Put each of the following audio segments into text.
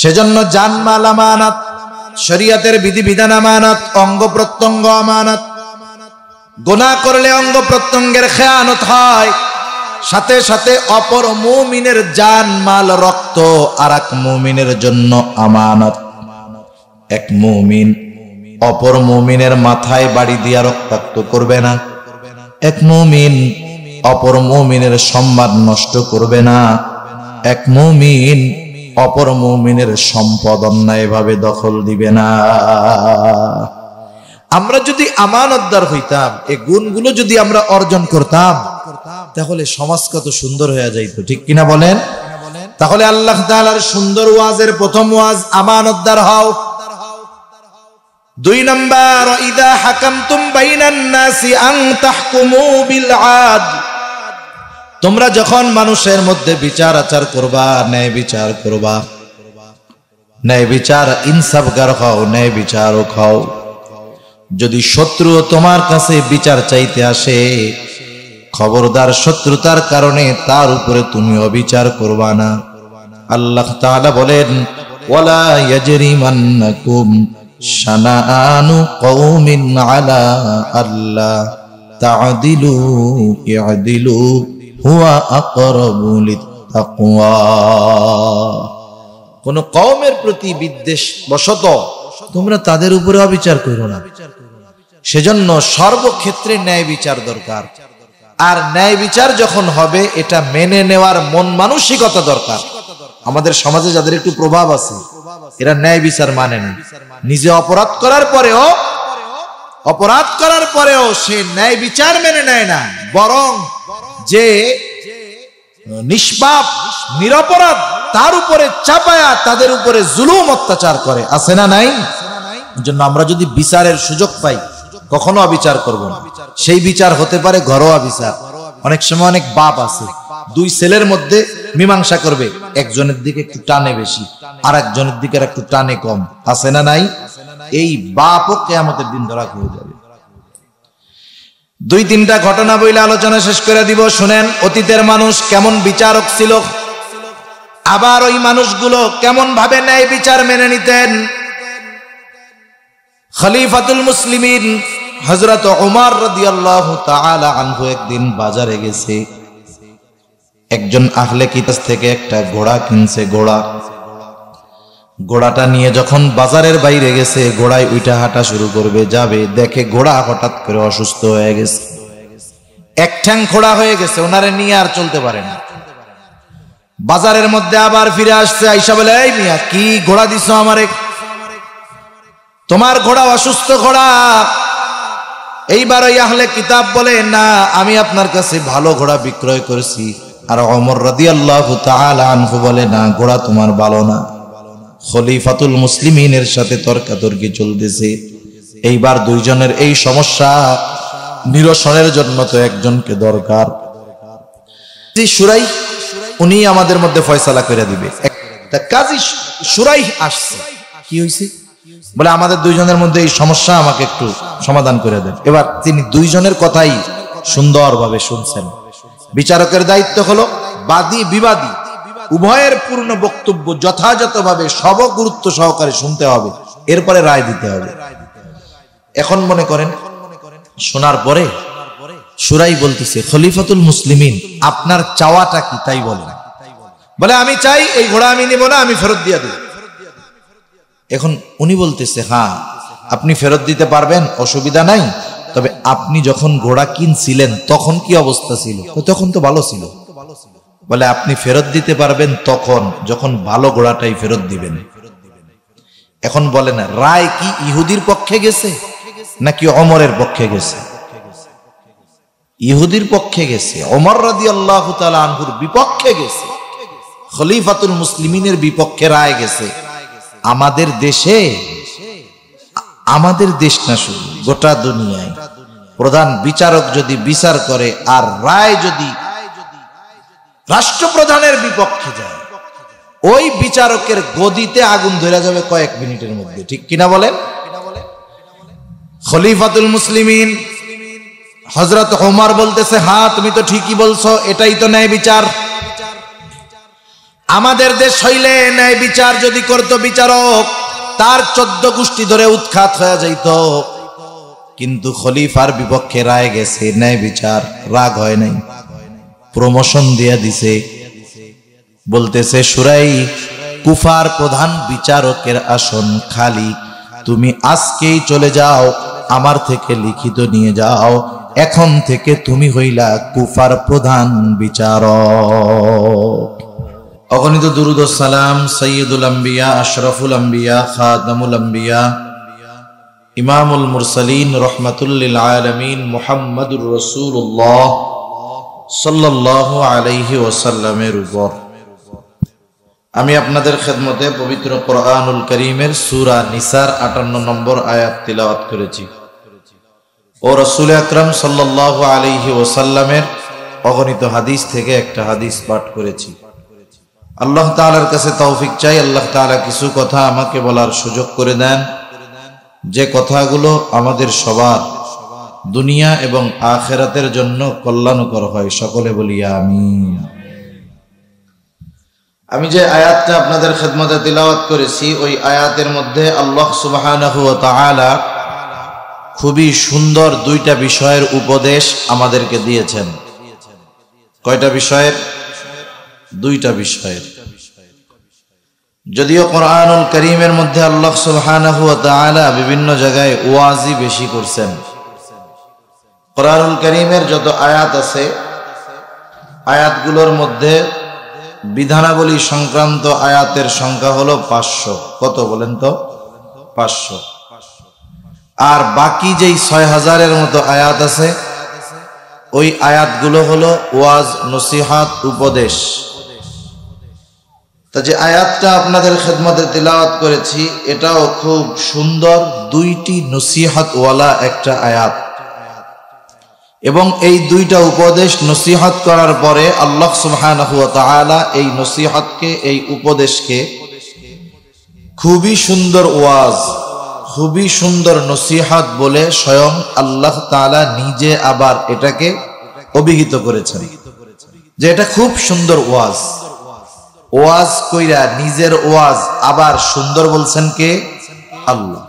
সেজন্য জানমাল আমানত, শরীয়তের বিধিবিধান আমানত, অঙ্গ প্রত্যঙ্গ আমানত। গুনাহ করলে অঙ্গ প্রত্যঙ্গের খেয়ানত হয়, সাথে সাথে অপর মুমিনের জান মাল রক্ত আরেক মুমিনের জন্য আমানত। এক মুমিন অপর মুমিনের মাথায় বাড়ি দিয়া রক্তাক্ত করবে না, এক মুমিন অপর মুমিনের সম্মান নষ্ট করবে না, এক মুমিন অপর মুমিনের সম্পদ অন্যায়ভাবে দখল দিবে না। আমরা যদি আমানতদার হইতাম, এই গুণগুলো যদি আমরা অর্জন করতাম, তাহলে সমাজ কত সুন্দর হয়ে যাইত, ঠিক কিনা বলেন? তাহলে আল্লাহ তাআলার সুন্দর ওয়াজের প্রথম ওয়াজ আমানতদার হও। 2 নাম্বার, ইদা হাকামতুম বাইনান নাসি আন তাহকুমু বিল আদল। তোমরা যখন মানুষের মধ্যে বিচার আচার করবা, ন্যায় বিচার করবা, ন্যায় বিচার ইনসাফগার হও, ন্যায় বিচারক হও। যদি শত্রু তোমার কাছে বিচার চাইতে আসে, খবরদার শত্রুতার কারণে তার উপরে তুমি অবিচার করবা না। আল্লাহ তাআলা বলেন, ওয়ালা ইয়াজরিমান্নাকুম শানাআনু কওমিন আলা আল্লা তা'দিলু ই'দিলু হুয়া আকরাবু লিত্তাকওয়া। কোন কওমের প্রতি বিদ্বেষ বশত তোমরা তাদের উপরে অবিচার করো না। সেজন্য সর্বক্ষেত্রে ন্যায় বিচার দরকার। আর ন্যায় বিচার যখন হবে, এটা মেনে নেওয়ার মন মানসিকতা দরকার। আমাদের সমাজে যাদের একটু প্রভাব আছে, এরা ন্যায় বিচার মানে না। নিজে অপরাধ করার পরেও সে ন্যায় বিচার মেনে নেয় না, বরং যে নিষ্পাপ নিরপরাধ তার উপরে চাপায়া তাদের উপরে জুলুম অত্যাচার করে, আছে না নাই? জন্য আমরা যদি বিচারের সুযোগ পাই, কখনো অবিচার করব না। সেই বিচার হতে পারে ঘরোয়া বিচার। অনেক সময় অনেক বাপ আছে, 2 ছেলের মধ্যে মীমাংসা করবে, একজনের দিকে একটু টানে বেশি, আর একজনের দিকে একটু টানে কম, আছে না নাই? এই বাপও কিয়ামতের দিন ধরা হয়ে যাবে। 2-3টা ঘটনা বইলে আলোচনা শেষ করে দিব। শুনেন, অতীতের মানুষ কেমন বিচারক ছিল, আবার ওই মানুষগুলো কেমন ভাবে ন্যায় বিচার মেনে নিতেন। খলিফাতুল মুসলিমিন হযরত ওমর রাদিয়াল্লাহু তাআলা আনহু একদিন বাজারে গেছে। একজন আহলে কিতাব থেকে একটা ঘোড়া কিনছে। ঘোড়াটা নিয়ে যখন বাজারের বাইরে গেছে, ঘোড়ায় উইঠা হাঁটা শুরু করবে, যাবে, দেখে ঘোড়া হঠাৎ করে অসুস্থ হয়ে গেছে, এক ঠ্যাং খোড়া হয়ে গেছে, ওনারে নিয়ে আর চলতে পারে না। বাজারের মধ্যে আবার ফিরে আসছে, আইসা বলে, এই মিয়া, কি ঘোড়া দিছো আমারে? তোমার ঘোড়া অসুস্থ ঘোড়া। এইবার ওই আহলে কিতাব বলে, না, আমি আপনার কাছে ভালো ঘোড়া বিক্রয় করেছি। আর ওমর রাদিয়াল্লাহু তাআলা আনহু বলে, না, ঘোড়া তোমার ভালো না। খলিফাতুল মুসলিমিনের সাথে তর্কাতর্কি চলতেছে। এইবার দুইজনের এই সমস্যা নিরসনের জন্য তো একজনকে দরকার। শুরাই উনি আমাদের মধ্যে ফয়সালা করে দিবে। কাজী শুরাই আসছে, কি হয়েছে বলে, আমাদের দুইজনের মধ্যে এই সমস্যা, আমাকে একটু সমাধান করে দেন। এবার তিনি দুইজনের কথাই সুন্দরভাবে শুনছেন। বিচারকের দায়িত্ব হলো বাদী বিবাদী উভয়ের পূর্ণ বক্তব্য যথাযথভাবে সব গুরুত্ব সহকারে শুনতে হবে, এরপরে রায় দিতে হবে। এখন মনে করেন, শোনার পরে শুরাই বলতেছে, খলিফাতুল মুসলিমিন, আপনার চাওয়াটা কি তাই বলেন। বলে, আমি চাই এই ঘোড়া আমি নেব না, আমি ফেরত দিয়ে দেব। এখন উনি বলতেছে, হ্যাঁ, আপনি ফেরত দিতে পারবেন, অসুবিধা নাই, তবে আপনি যখন ঘোড়া কিনছিলেন তখন কি অবস্থা ছিল? তখন তো ভালো ছিল। বলে, আপনি ফেরত দিতে পারবেন তখন যখন ভালো ঘোড়াটাই ফেরত দিবেন। এখন বলেন, রায় কি ইহুদির পক্ষে গেছে নাকি ওমরের পক্ষে গেছে? ইহুদির পক্ষে গেছে, ওমর রাদিয়াল্লাহু তাআলা আনহুর বিপক্ষে গেছে, খলিফাতুল মুসলিমিনের বিপক্ষে রায় গেছে। আমাদের দেশে, আমাদের দেশ না শুধু গোটা দুনিয়ায়, প্রধান বিচারক যদি বিচার করে আর রায় যদি রাষ্ট্রপ্রধানের বিপক্ষে যায়, ওই বিচারকের গদিতে আগুন ধরে যাবে কয়েক মিনিটের মধ্যে, ঠিক কিনা বলেন? খলিফাতুল মুসলিমিন হযরত ওমর বলতেছে, হ্যাঁ, তুমি তো ঠিকই বলছো, এটাই তো ন্যায় বিচার। আমাদের দেশ হইলে ন্যায় বিচার যদি করত বিচারক, তার 14 গোষ্ঠী ধরে উৎখাত হয়ে যাইত। কিন্তু খলিফার বিপক্ষে রায় গেছে, ন্যায় বিচার, রাগ হয় নাই, প্রমোশন দিয়া দিছে। বলতেছে সুরাই কুফার প্রধান বিচারকের আসন খালি, তুমি আজকেই চলে যাও, আমার থেকে লিখিত নিয়ে যাও, এখন থেকে তুমি হইলা কুফার প্রধান বিচারক। অগণিত দুরূদ ও সালাম সাইয়্যিদুল আম্বিয়া, আশরাফুল আম্বিয়া, খাতামুল আম্বিয়া, ইমামুল মুরসালিন, রহমাতুল লিল আলামিন, মুহাম্মাদুর রাসূলুল্লাহ সাল্লাল্লাহু আলাইহি ওয়াসাল্লামের উপর আমি আপনাদের খেদমতে পবিত্র কোরআনুল কারীমের সূরা নিসার 58 নম্বর আয়াত তিলাওয়াত করেছি ও রাসূল আকরাম সাল্লাল্লাহু আলাইহি ওয়াসাল্লামের অগণিত হাদিস থেকে একটা হাদিস পাঠ করেছি। আল্লাহ তাআলার কাছে তৌফিক চাই, আল্লাহ তাআলা কিছু কথা আমাকে বলার সুযোগ করে দেন, যে কথাগুলো আমাদের সবার দুনিয়া এবং আখিরাতের জন্য কল্যাণকর হয়। সকলে বলি আমিন। আমি যে আয়াতটা আপনাদের খেদমতে তিলাওয়াত করেছি, ওই আয়াতের মধ্যে আল্লাহ সুবহানাহু ওয়া তাআলা খুবই সুন্দর 2টা বিষয়ের উপদেশ আমাদেরকে দিয়েছেন। কয়টা বিষয়ের? 2টা বিষয়ের। যদিও কোরআনুল কারীমের মধ্যে আল্লাহ সুবহানাহু ওয়া তাআলা বিভিন্ন জায়গায় ওয়াজি বেশি করছেন। কোরআনুল কারীমের যত আয়াত আছে, আয়াতগুলোর মধ্যে বিধানাবলী সংক্রান্ত আয়াতের সংখ্যা হলো 500। কত বলেন তো? 500। আর বাকি যেই 6000-এর মতো আয়াত আছে, ওই আয়াতগুলো হলো ওয়াজ, নসিহত, উপদেশ। তা যে আয়াতটা আপনাদের খেদমতে তিলাওয়াত করেছি, এটাও খুব সুন্দর 2টি নসিহতওয়ালা একটা আয়াত। এবং এই 2টা উপদেশ নসিহত করার পরে আল্লাহ সুবহানাহু ওয়া তাআলা এই নসিহতকে, এই উপদেশকে খুবই সুন্দর ওয়াজ, খুবই সুন্দর নসিহত বলে স্বয়ং আল্লাহ তাআলা নিজে আবার এটাকে অভিহিত করেছেন যে এটা খুব সুন্দর ওয়াজ। ওয়াজ কইরা নিজের ওয়াজ আবার সুন্দর বলছেন কে? আল্লাহ।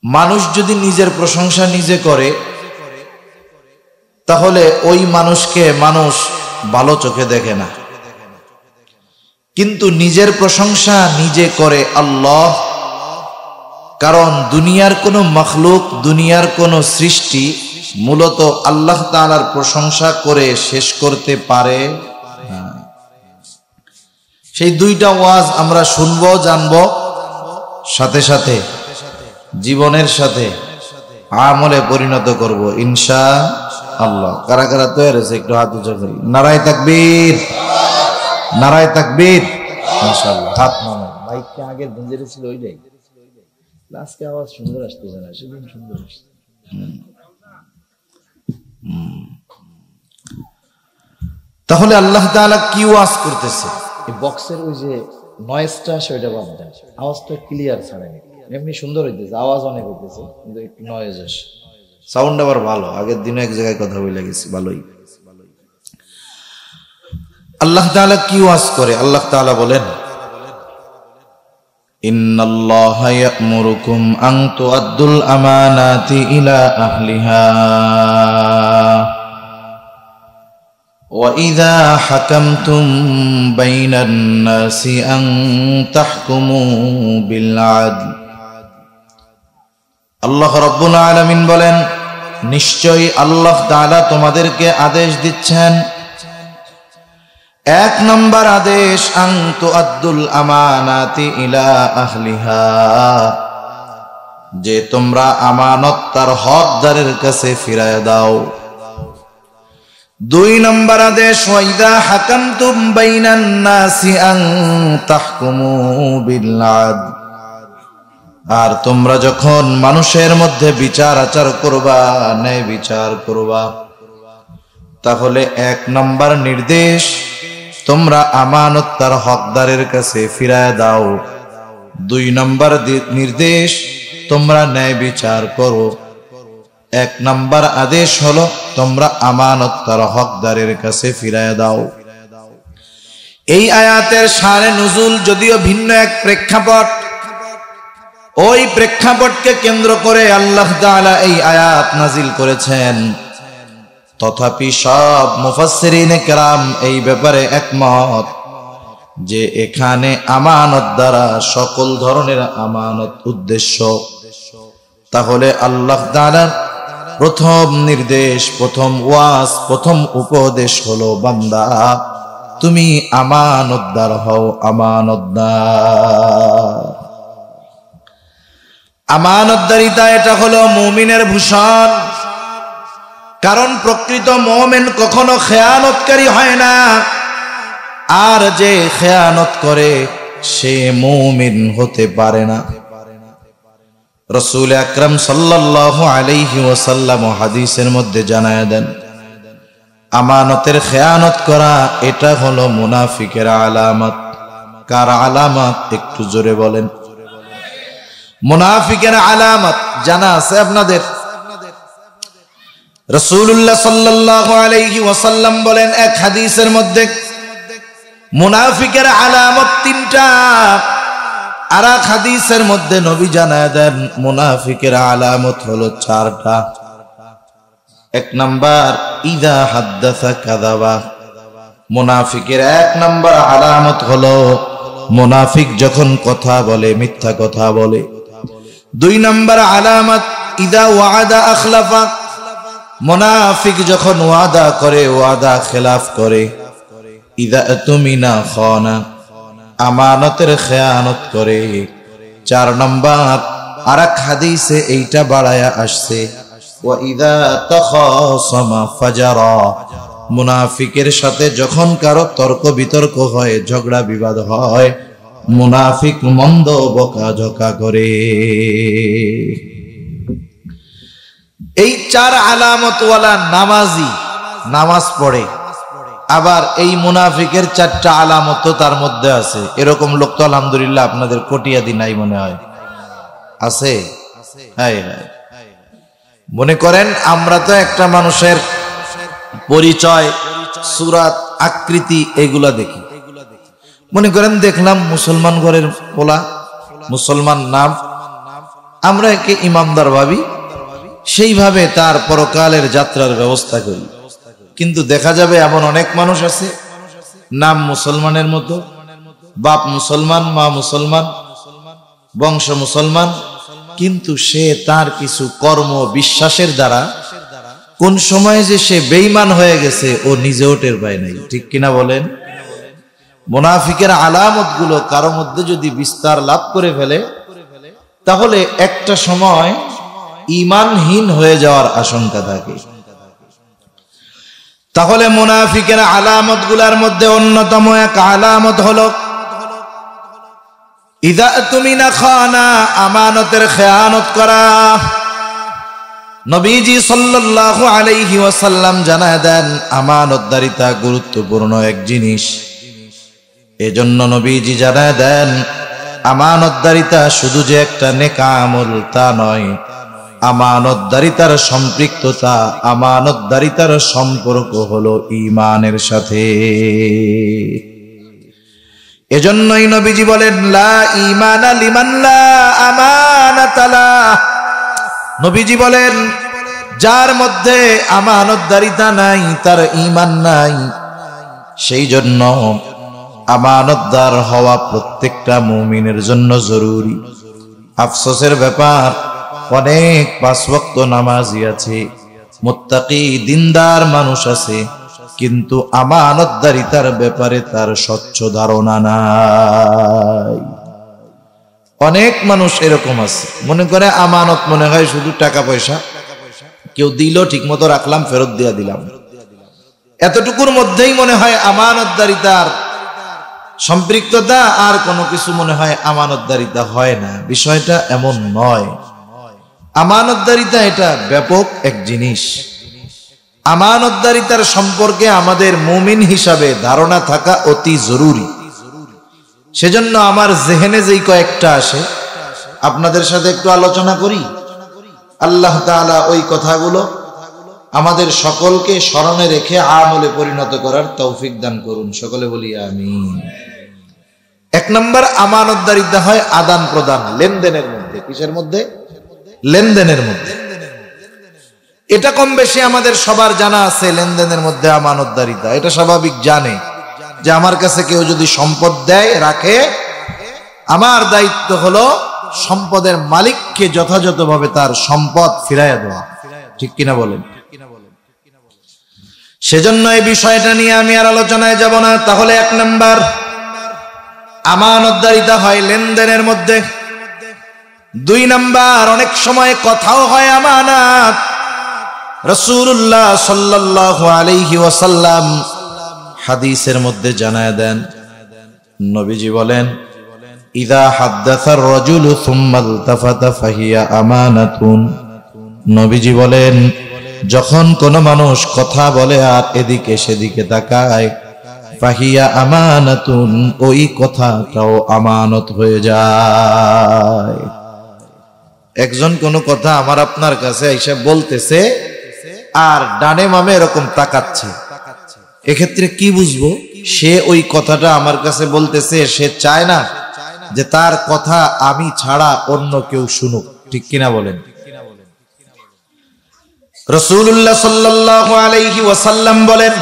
মানুষ যদি নিজের প্রশংসা নিজে করে, তাহলে ওই মানুষকে মানুষ ভালো চোখে দেখে না। কিন্তু নিজের প্রশংসা নিজে করে আল্লাহ। কারণ দুনিয়ার কোনো মখলুক, দুনিয়ার কোনো সৃষ্টি মূলত আল্লাহ তাআলার প্রশংসা করে শেষ করতে পারে না। সেই 2টা ওয়াজ আমরা শুনবো, জানবো, সাথে সাথে জীবনের সাথে আমলে পরিণত করব ইনশাআল্লাহ। কারা কারা তৈরি আছে একটু হাত উঁচু করি। নারায়ে তাকবীর, নারায়ে তাকবীর। মাশাআল্লাহ, হাত নামান। মাইকটা আগে গুঞ্জে ছিল ওইটাই, আজকে আওয়াজ সুন্দর আসতেছে না, সেদিন সুন্দর আসছে। তাহলে আল্লাহ তাআলা কি ওয়াজ করতেছে? এই বক্সের ওই যে নয়েজটা, সেটা বাদ দেন, আওয়াজটা ক্লিয়ার ছাড়েন। এমনি সুন্দর হইতেছে, আওয়াজ অনেক হইতেছে, কিন্তু একটু নয়েজ আসে। সাউন্ড আবার ভালো, আগের দিনও এক জায়গায় কথা বলে গেছি, ভালোই। আল্লাহ তাআলা কি ওয়াজ করে? আল্লাহ তাআলা বলেন, ইন্নাল্লাহা ইয়া'মুরুকুম আন তু'আদ্দুল আমানাতি ইলা আহলিহা ওয়া ইযা হাকামতুম বাইনান নাসি আন তাহকুমু বিল আদল। আল্লাহ রাব্বুল আলামিন বলেন, নিশ্চয়ই আল্লাহ তাআলা তোমাদেরকে আদেশ দিচ্ছেন। 1 নম্বর আদেশ, আন তুআদ্দুল আমানাতি ইলা আহলিহা, যে তোমরা আমানত তার হকদারের কাছে ফিরায় দাও। 2 নম্বর আদেশ, ওয়া ইযা হাকামতুম বাইনান নাসি আন তাহকুমু বিল আদল, আর তোমরা যখন মানুষের মধ্যে বিচার আচার করবা, ন্যায় বিচার করবা, তাহলে 1 নম্বর নির্দেশ, তোমরা আমানত তার হকদারের কাছে ফিরায় দাও। 2 নম্বর নির্দেশ, তোমরা ন্যায় বিচার করো। 1 নম্বর আদেশ হলো তোমরা আমানত তার হকদারের কাছে ফিরায় দাও। এই আয়াতের শানে নুজুল যদিও ভিন্ন এক প্রেক্ষাপট, ওই প্রেক্ষাপটকে কেন্দ্র করে আল্লাহ তাআলা এই আয়াত নাজিল করেছেন। তথাপি সব মুফাসসিরিনে কেরাম এই ব্যাপারে একমত যে এখানে আমানত দ্বারা সকল ধরনের আমানত উদ্দেশ্য। তাহলে আল্লাহ তাআলার প্রথম নির্দেশ, প্রথম ওয়াজ, প্রথম উপদেশ হলো, বান্দা তুমি আমানতদার হও, আমানতদার। আমানতদারিতা এটা হলো মুমিনের ভূষণ। কারণ প্রকৃত মুমিন কখনো খেয়ানতকারী হয় না, আর যে খেয়ানত করে সে মুমিন হতে পারে না। রাসূল আকরাম সাল্লাল্লাহু আলাইহি ওয়াসাল্লাম হাদিসের মধ্যে জানায় দেন, আমানতের খেয়ানত করা এটা হলো মুনাফিকের আলামত। কার আলামত? একটু জোরে বলেন। মুনাফিকের আলামত জানা আছে আপনাদের? রাসূলুল্লাহ সাল্লাল্লাহু আলাইহি ওয়াসাল্লাম বলেন এক হাদিসের মধ্যে, মুনাফিকের আলামত তিনটা। আর এক হাদিসের মধ্যে নবী জানায় দেন মুনাফিকের আলামত হলো চারটা। এক নাম্বার, ইদা হাদ্দাসা কাযাবা। মুনাফিকের এক নাম্বার আলামত হলো মুনাফিক যখন কথা বলে মিথ্যা কথা বলে। দুই নাম্বার আলামত, ইদা ওয়াদা আখলাফা। মুনাফিক যখন ওয়াদা করে ওয়াদা খেলাফ করে। ইদা তুমিনা খানা, আমানতের খেয়ানত করে। চার নাম্বার, আর এক হাদিসে এইটা বাড়ায়া আসছে, ওয়া ইদা তাখাসামা ফাজারা। মুনাফিকের সাথে যখন কারো তর্ক বিতর্ক হয়, ঝগড়া বিবাদ হয়, মুনাফিক মন্দ বকাঝকা করে। এই চার আলামতওয়ালা নামাজি নামাজ পড়ে, আবার এই মুনাফিকের চারটা আলামত তার মধ্যে আছে। এরকম লোক তো আলহামদুলিল্লাহ আপনাদের কটিয়াদি নাই মনে হয়, আছে? হ্যাঁ, মনে করেন আমরা তো একটা মানুষের পরিচয়, সুরাত, আকৃতি এগুলা দেখি। মনে করেন দেখলাম মুসলমান ঘরের পোলা, মুসলমান নাম, আমরা একে ইমানদার ভাবি, সেইভাবে তার পরকালের যাত্রার ব্যবস্থা করি। কিন্তু দেখা যাবে এমন অনেক মানুষ আছে, নাম মুসলমানের মতো, বাপ মুসলমান, মা মুসলমান, বংশ মুসলমান, কিন্তু সে তার কিছু কর্ম বিশ্বাসের দ্বারা কোন সময় যে সে বেঈমান হয়ে গেছে ও নিজেও টের পায় নাই। ঠিক কিনা বলেন? মুনাফিকের আলামত গুলো কারো মধ্যে যদি বিস্তার লাভ করে ফেলে, তাহলে একটা সময় ঈমানহীন হয়ে যাওয়ার আশঙ্কা থাকে। তাহলে মুনাফিকের আলামত গুলার মধ্যে অন্যতম এক আলামত হলো ইদা তুমিনা খানা, আমানতের খেয়ানত করা। নবীজি সাল্লাল্লাহু আলাইহি ওয়াসাল্লাম জানায় দেন আমানতদারিতা গুরুত্বপূর্ণ এক জিনিস। এজন্য নবীজি জানায় দেন আমানতদারিতা শুধু যে একটা নেক আমল তা নয়, আমানতদারিতার সম্পৃক্ততা, আমানতদারিতার সম্পর্ক হলো ঈমানের সাথে। এজন্যই নবীজি বলেন লা ঈমানা লিমান লা আমানাতা লা। নবীজি বলেন যার মধ্যে আমানতদারিতা নাই তার ঈমান নাই। সেই জন্য আমানতদার হওয়া প্রত্যেকটা মুমিনের জন্য জরুরি। আফসোসের ব্যাপার, অনেক পাঁচ ওয়াক্ত নামাজি আছে, মুত্তাকি দিনদার মানুষ আছে, কিন্তু আমানতদারিতার ব্যাপারে তার স্বচ্ছ ধারণা নাই। অনেক মানুষ এরকম আছে, মনে করে আমানত মনে হয় শুধু টাকা পয়সা, কেউ দিল ঠিক মতো রাখলাম, ফেরত দিয়া দিলাম, এতটুকুর মধ্যেই মনে হয় আমানতদারিতার সম্পৃক্ততা, আর কোনো কিছু মনে হয় আমানতদারিতা হয় না। বিষয়টা এমন নয়। আমানতদারিতা এটা ব্যাপক এক জিনিস। আমানতদারিতার সম্পর্কে আমাদের মুমিন হিসাবে ধারণা থাকা অতি জরুরি। সেজন্য আমার জেহেনে যেই কয়েকটা আসে আপনাদের সাথে একটু আলোচনা করি। আল্লাহ তাআলা ওই কথাগুলো আমাদের সকলকে স্মরণে রেখে আমলে পরিণত করার তৌফিক দান করুন। সকলে বলি আমিন। এক নম্বর আমানতদারিতা হয় আদান প্রদান, লেনদেনের মধ্যে। কিসের মধ্যে? লেনদেনের মধ্যে। এটা কম বেশি আমাদের সবার জানা আছে, লেনদেনের মধ্যে আমানতদারিতা। এটা স্বাভাবিক জানে যে আমার কাছে কেউ যদি সম্পদ দেয়, রাখে, আমার দায়িত্ব হলো সম্পদের মালিককে যথাযথভাবে তার সম্পদ ফিরাইয়া দেওয়া। ঠিক কিনা বলেন? সেজন্য এই বিষয়টা নিয়ে আমি আর আলোচনায় যাব না। তাহলে এক নাম্বার আমানতদারিতা হয় লেনদেনের মধ্যে। দুই নাম্বার অনেক সময় কথাও হয় আমানত। রাসূলুল্লাহ সাল্লাল্লাহু আলাইহি ওয়াসাল্লাম হাদিসের মধ্যে জানায় দেন, নবীজি বলেন, ইযা হাদ্দাসার রাজুলু সুম্মা ইলতাফাতা ফাহিয়া আমানাতুন। নবীজি বলেন, যখন কোন মানুষ কথা বলে আর এদিকে সেদিকে তাকায়, ফাহিয়া আমানাতুন, ওই কথাটাও আমানত হয়ে যায়। একজন কোন কথা আমার আপনার কাছে এসে বলতেছে আর ডানে বামে এরকম তাকাচ্ছে, এক্ষেত্রে কি বুঝবো? সে ওই কথাটা আমার কাছে বলতেছে, সে চায় না যে তার কথা আমি ছাড়া অন্য কেউ শুনুক। ঠিক কিনা বলেন? রাসূলুল্লাহ সাল্লাল্লাহু আলাইহি ওয়াসাল্লাম বলেন,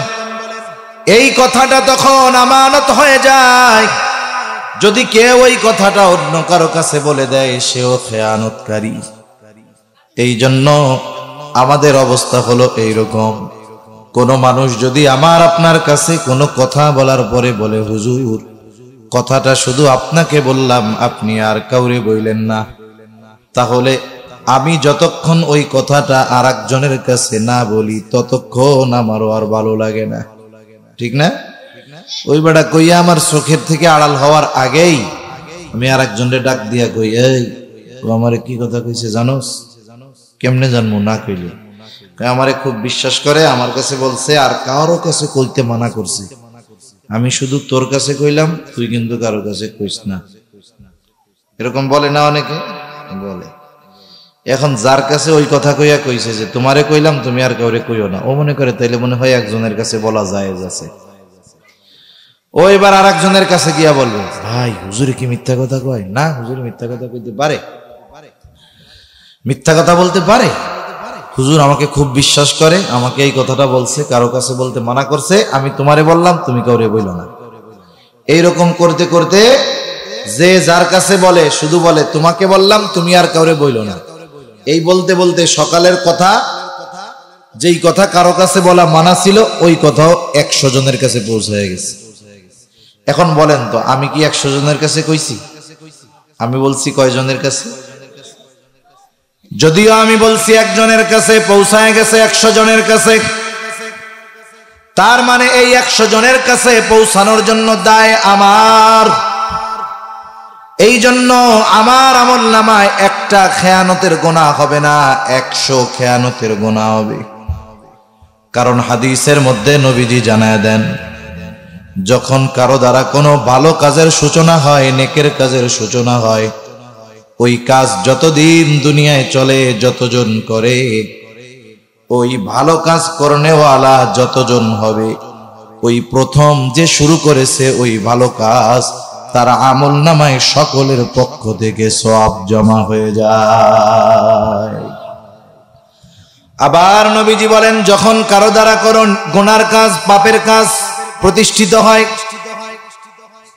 এই কথাটা তখন আমানত হয়ে যায় যদি কেউ ওই কথাটা অন্য কারো কাছে বলে দেয়, সেও খেয়ানতকারী। এই জন্য আমাদের অবস্থা হলো এইরকম। কোন মানুষ যদি আমার আপনার কাছে কোনো কথা বলার পরে বলে, হুজুর কথাটা শুধু আপনাকে বললাম, আপনি আর কাউরে বললেন না, তাহলে আমি যতক্ষণ ওই কথাটা আর একজনের কাছে না বলি ততক্ষণ আমারও আর ভালো লাগে না। ঠিক না? ওই বেটা কইয়া আমার চোখের থেকে আড়াল হওয়ার আগেই আমি আর একজনের ডাক দিয়া কই, এই ও আমারে কি কথা কইছে জানোস? কেমনে জানবো না কইলে? আমারে খুব বিশ্বাস করে, আমার কাছে বলছে, আর কারো কাছে কইতে মানা করছে। আমি শুধু তোর কাছে কইলাম, তুই কিন্তু কারো কাছে কইস না। এরকম বলে না অনেকে? বলে। এখন যার কাছে ওই কথা কইয়া কইছে যে তোমারে কইলাম, তুমি আর কাউরে কইও না, ও মনে করে তাইলে মনে হয় একজনের কাছে বলা জায়েজ আছে। ও এবার আর একজনের কাছে গিয়া বলবে, ভাই হুজুরে কি মিথ্যা কথা কয়? না, হুজুর মিথ্যা কথা কইতে পারে, মিথ্যা কথা বলতে পারে। হুজুর আমাকে খুব বিশ্বাস করে, আমাকে এই কথাটা বলছে, কারো কাছে বলতে মানা করছে, আমি তোমারে বললাম, তুমি কাউরে বইল না। এইরকম করতে করতে যে যার কাছে বলে শুধু বলে তোমাকে বললাম, তুমি আর কাউরে বইল না। এই বলতে বলতে সকালের কথা, যেই কথা কারো কাছে বলা মানা ছিল, ওই কথাও 100 জনের কাছে পৌঁছে গেছে। এখন বলেন তো, আমি কি 100 জনের কাছে কইছি? আমি বলছি কয়জনের কাছে? যদিও আমি বলছি একজনের কাছে, পৌঁছায় গেছে 100 জনের কাছে। তার মানে এই 100 জনের কাছে পৌঁছানোর জন্য দায় আমার। এই জন্য আমার আমলনামায় একটা খেয়ানতের গুনাহ হবে না, 100 খেয়ানতের গুনাহ হবে। কারণ হাদিসের মধ্যে নবীজি জানায় দেন, যখন কারো দ্বারা কোনো ভালো কাজের সূচনা হয়, নেকের কাজের সূচনা হয়, ওই কাজ যতদিন দুনিয়ায় চলে, যতজন করে, ওই ভালো কাজ করনেওয়ালা যতজন হবে, ওই প্রথম যে শুরু করেছে ওই ভালো কাজ, তার আমলনামায় সকলের পক্ষ থেকে সওয়াব জমা হয়ে যায়। আবার নবীজি বলেন, যখন কারো দ্বারা কোনো গুনার কাজ, পাপের কাজ প্রতিষ্ঠিত হয়,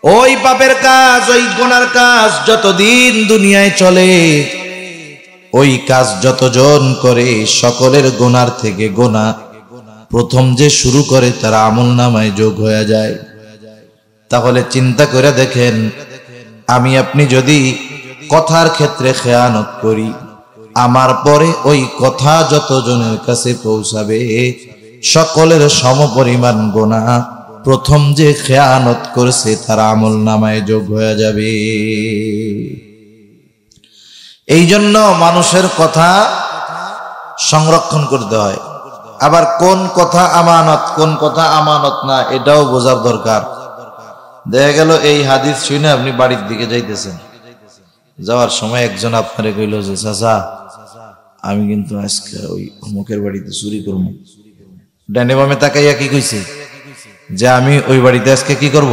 ওই পাপের কাজ, ওই গুনার কাজ যতদিন দুনিয়ায় চলে, ওই কাজ যতজন করে, সকলের গুনার থেকে গোনা প্রথম যে শুরু করে তার আমলনামায় যোগ হয়ে যায়। তাহলে চিন্তা করে দেখেন, আমি আপনি যদি কথার ক্ষেত্রে খেয়ানত করি, আমার পরে ওই কথা যতজনের কাছে পৌঁছাবে, সকলের সমপরিমাণ গোনা প্রথম যে খেয়ানত করেছে তার আমলনামায় যোগ হয়ে যাবে। এই জন্য মানুষের কথা সংরক্ষণ করতে হয়। আবার কোন কথা আমানত, কোন কথা আমানত না, এটাও বোঝার দরকার। দেখা গেল এই হাদিস শুনে আপনি বাড়ির দিকে যাইতেছেন, যাওয়ার সময় একজন আপনারে কইল যে চাচা আমি কিন্তু আজকে ওই অমুকের বাড়িতে চুরি করবো। ডানে বামে তাকাইয়া কি কইছে যে আমি ওই বাড়িতে আজকে কি করব,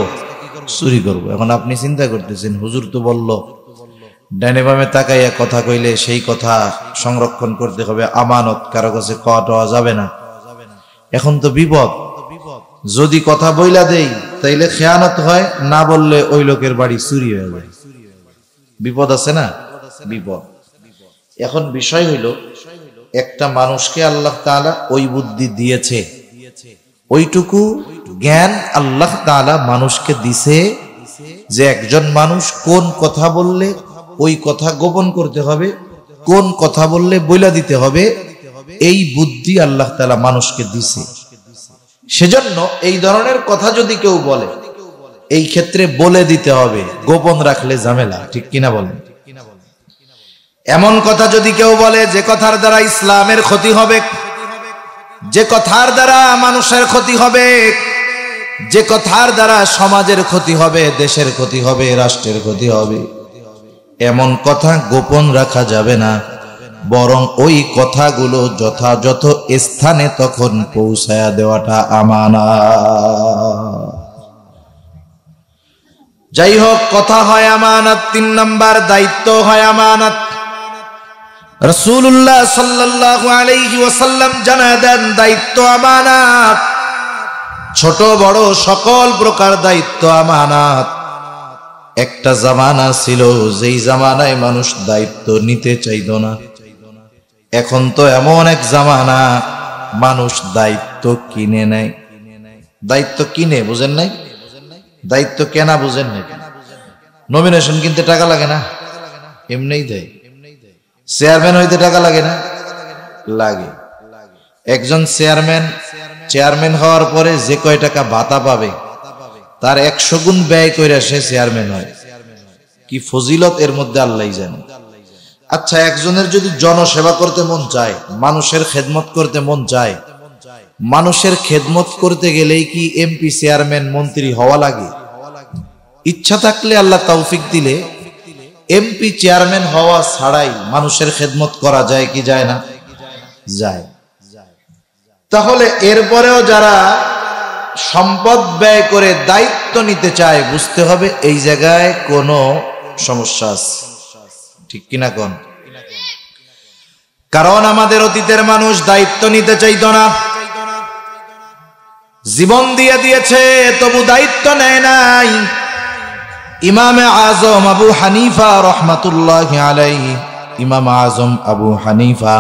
চুরি করব। এখন আপনি চিন্তা করতেছেন হুজুর তো বলল ডানে বামে তাকাইয়া কথা কইলে সেই কথা সংরক্ষণ করতে হবে, আমানত, কারো কাছে কওয়া যাবে না। এখন তো বিপদ, যদি কথা বইলা দেই তাইলে খেয়ানত হয়, না বললে ওই লোকের বাড়ি চুরি হয়ে যায়। বিপদ আছে না, বিপদ। এখন বিষয় হইল একটা মানুষকে আল্লাহ তাআলা ওই বুদ্ধি দিয়েছে, ওইটুকু জ্ঞান আল্লাহ তাআলা মানুষকে দিছে যে একজন মানুষ কোন কথা বললে ওই কথা গোপন করতে হবে, কোন কথা বললে বইলা দিতে হবে, এই বুদ্ধি আল্লাহ তাআলা মানুষকে দিছে। সেজন্য এই ধরনের কথা যদি কেউ বলে এই ক্ষেত্রে বলে দিতে হবে, গোপন রাখলে ঝামেলা, ঠিক কিনা বলেন? এমন কথা যদি কেউ বলে যে কথার দ্বারা ইসলামের ক্ষতি হবে, যে কথার দ্বারা মানুষের ক্ষতি হবে, যে কথার দ্বারা সমাজের ক্ষতি হবে, দেশের ক্ষতি হবে, রাষ্ট্রের ক্ষতি হবে, এমন কথা গোপন রাখা যাবে না, বরং ওই কথাগুলো যথাযথ স্থানে তখন পৌঁছায়া দেওয়াটা আমানত। যাই হোক, কথা হয় আমানত, 3 নাম্বার দায়িত্ব হয় আমানত। রাসূলুল্লাহ সাল্লাল্লাহু আলাইহি ওয়াসাল্লাম জানায় দেন দায়িত্ব আমানত, ছোট বড় সকল প্রকার দায়িত্ব আমানত। একটা জামানা ছিল যেই জামানায় মানুষ দায়িত্ব নিতে চাইতো না। এখন তো এমন এক জামানা মানুষ দায়িত্ব কিনে নেয়। দায়িত্ব কিনে, বুঝেন নাই? দায়িত্ব কেনা বুঝেন নাই? নমিনেশন কিনতে টাকা লাগে না, এমনিই দেয়। চেয়ারম্যান হইতে টাকা লাগে না, লাগে। একজন চেয়ারম্যান হওয়ার পরে যে কয় টাকা ভাতা পাবে তার 100 গুণ ব্যয় কইরা সে চেয়ারম্যান হয়। কি ফজিলত এর মধ্যে আল্লাহই জানে। আচ্ছা, একজনের যদি জনসেবা করতে মন চায়, মানুষের খেদমত করতে মন চায়, মানুষের খেদমত করতে গেলেই কি এমপি, চেয়ারম্যান, মন্ত্রী হওয়া লাগে? ইচ্ছা থাকলে আল্লাহ তৌফিক দিলে এমপি চেয়ারম্যান হওয়া ছাড়াই মানুষের খেদমত করা যায় কি যায় না? যায়। তাহলে এরপরেও যারা সম্পদ ব্যয় করে দায়িত্ব নিতে চায়, বুঝতে হবে এই জায়গায় কোনো সমস্যা আছে, ঠিক কিনা কোন? কারণ আমাদের অতীতের মানুষ দায়িত্ব নিতে চাইতো না, জীবন দিয়ে দিয়েছে তবু দায়িত্ব নেয় নাই। ইমামে আজম আবু হানিফা রহমাতুল্লাহি আলাইহি, ইমাম আজম আবু হানিফা,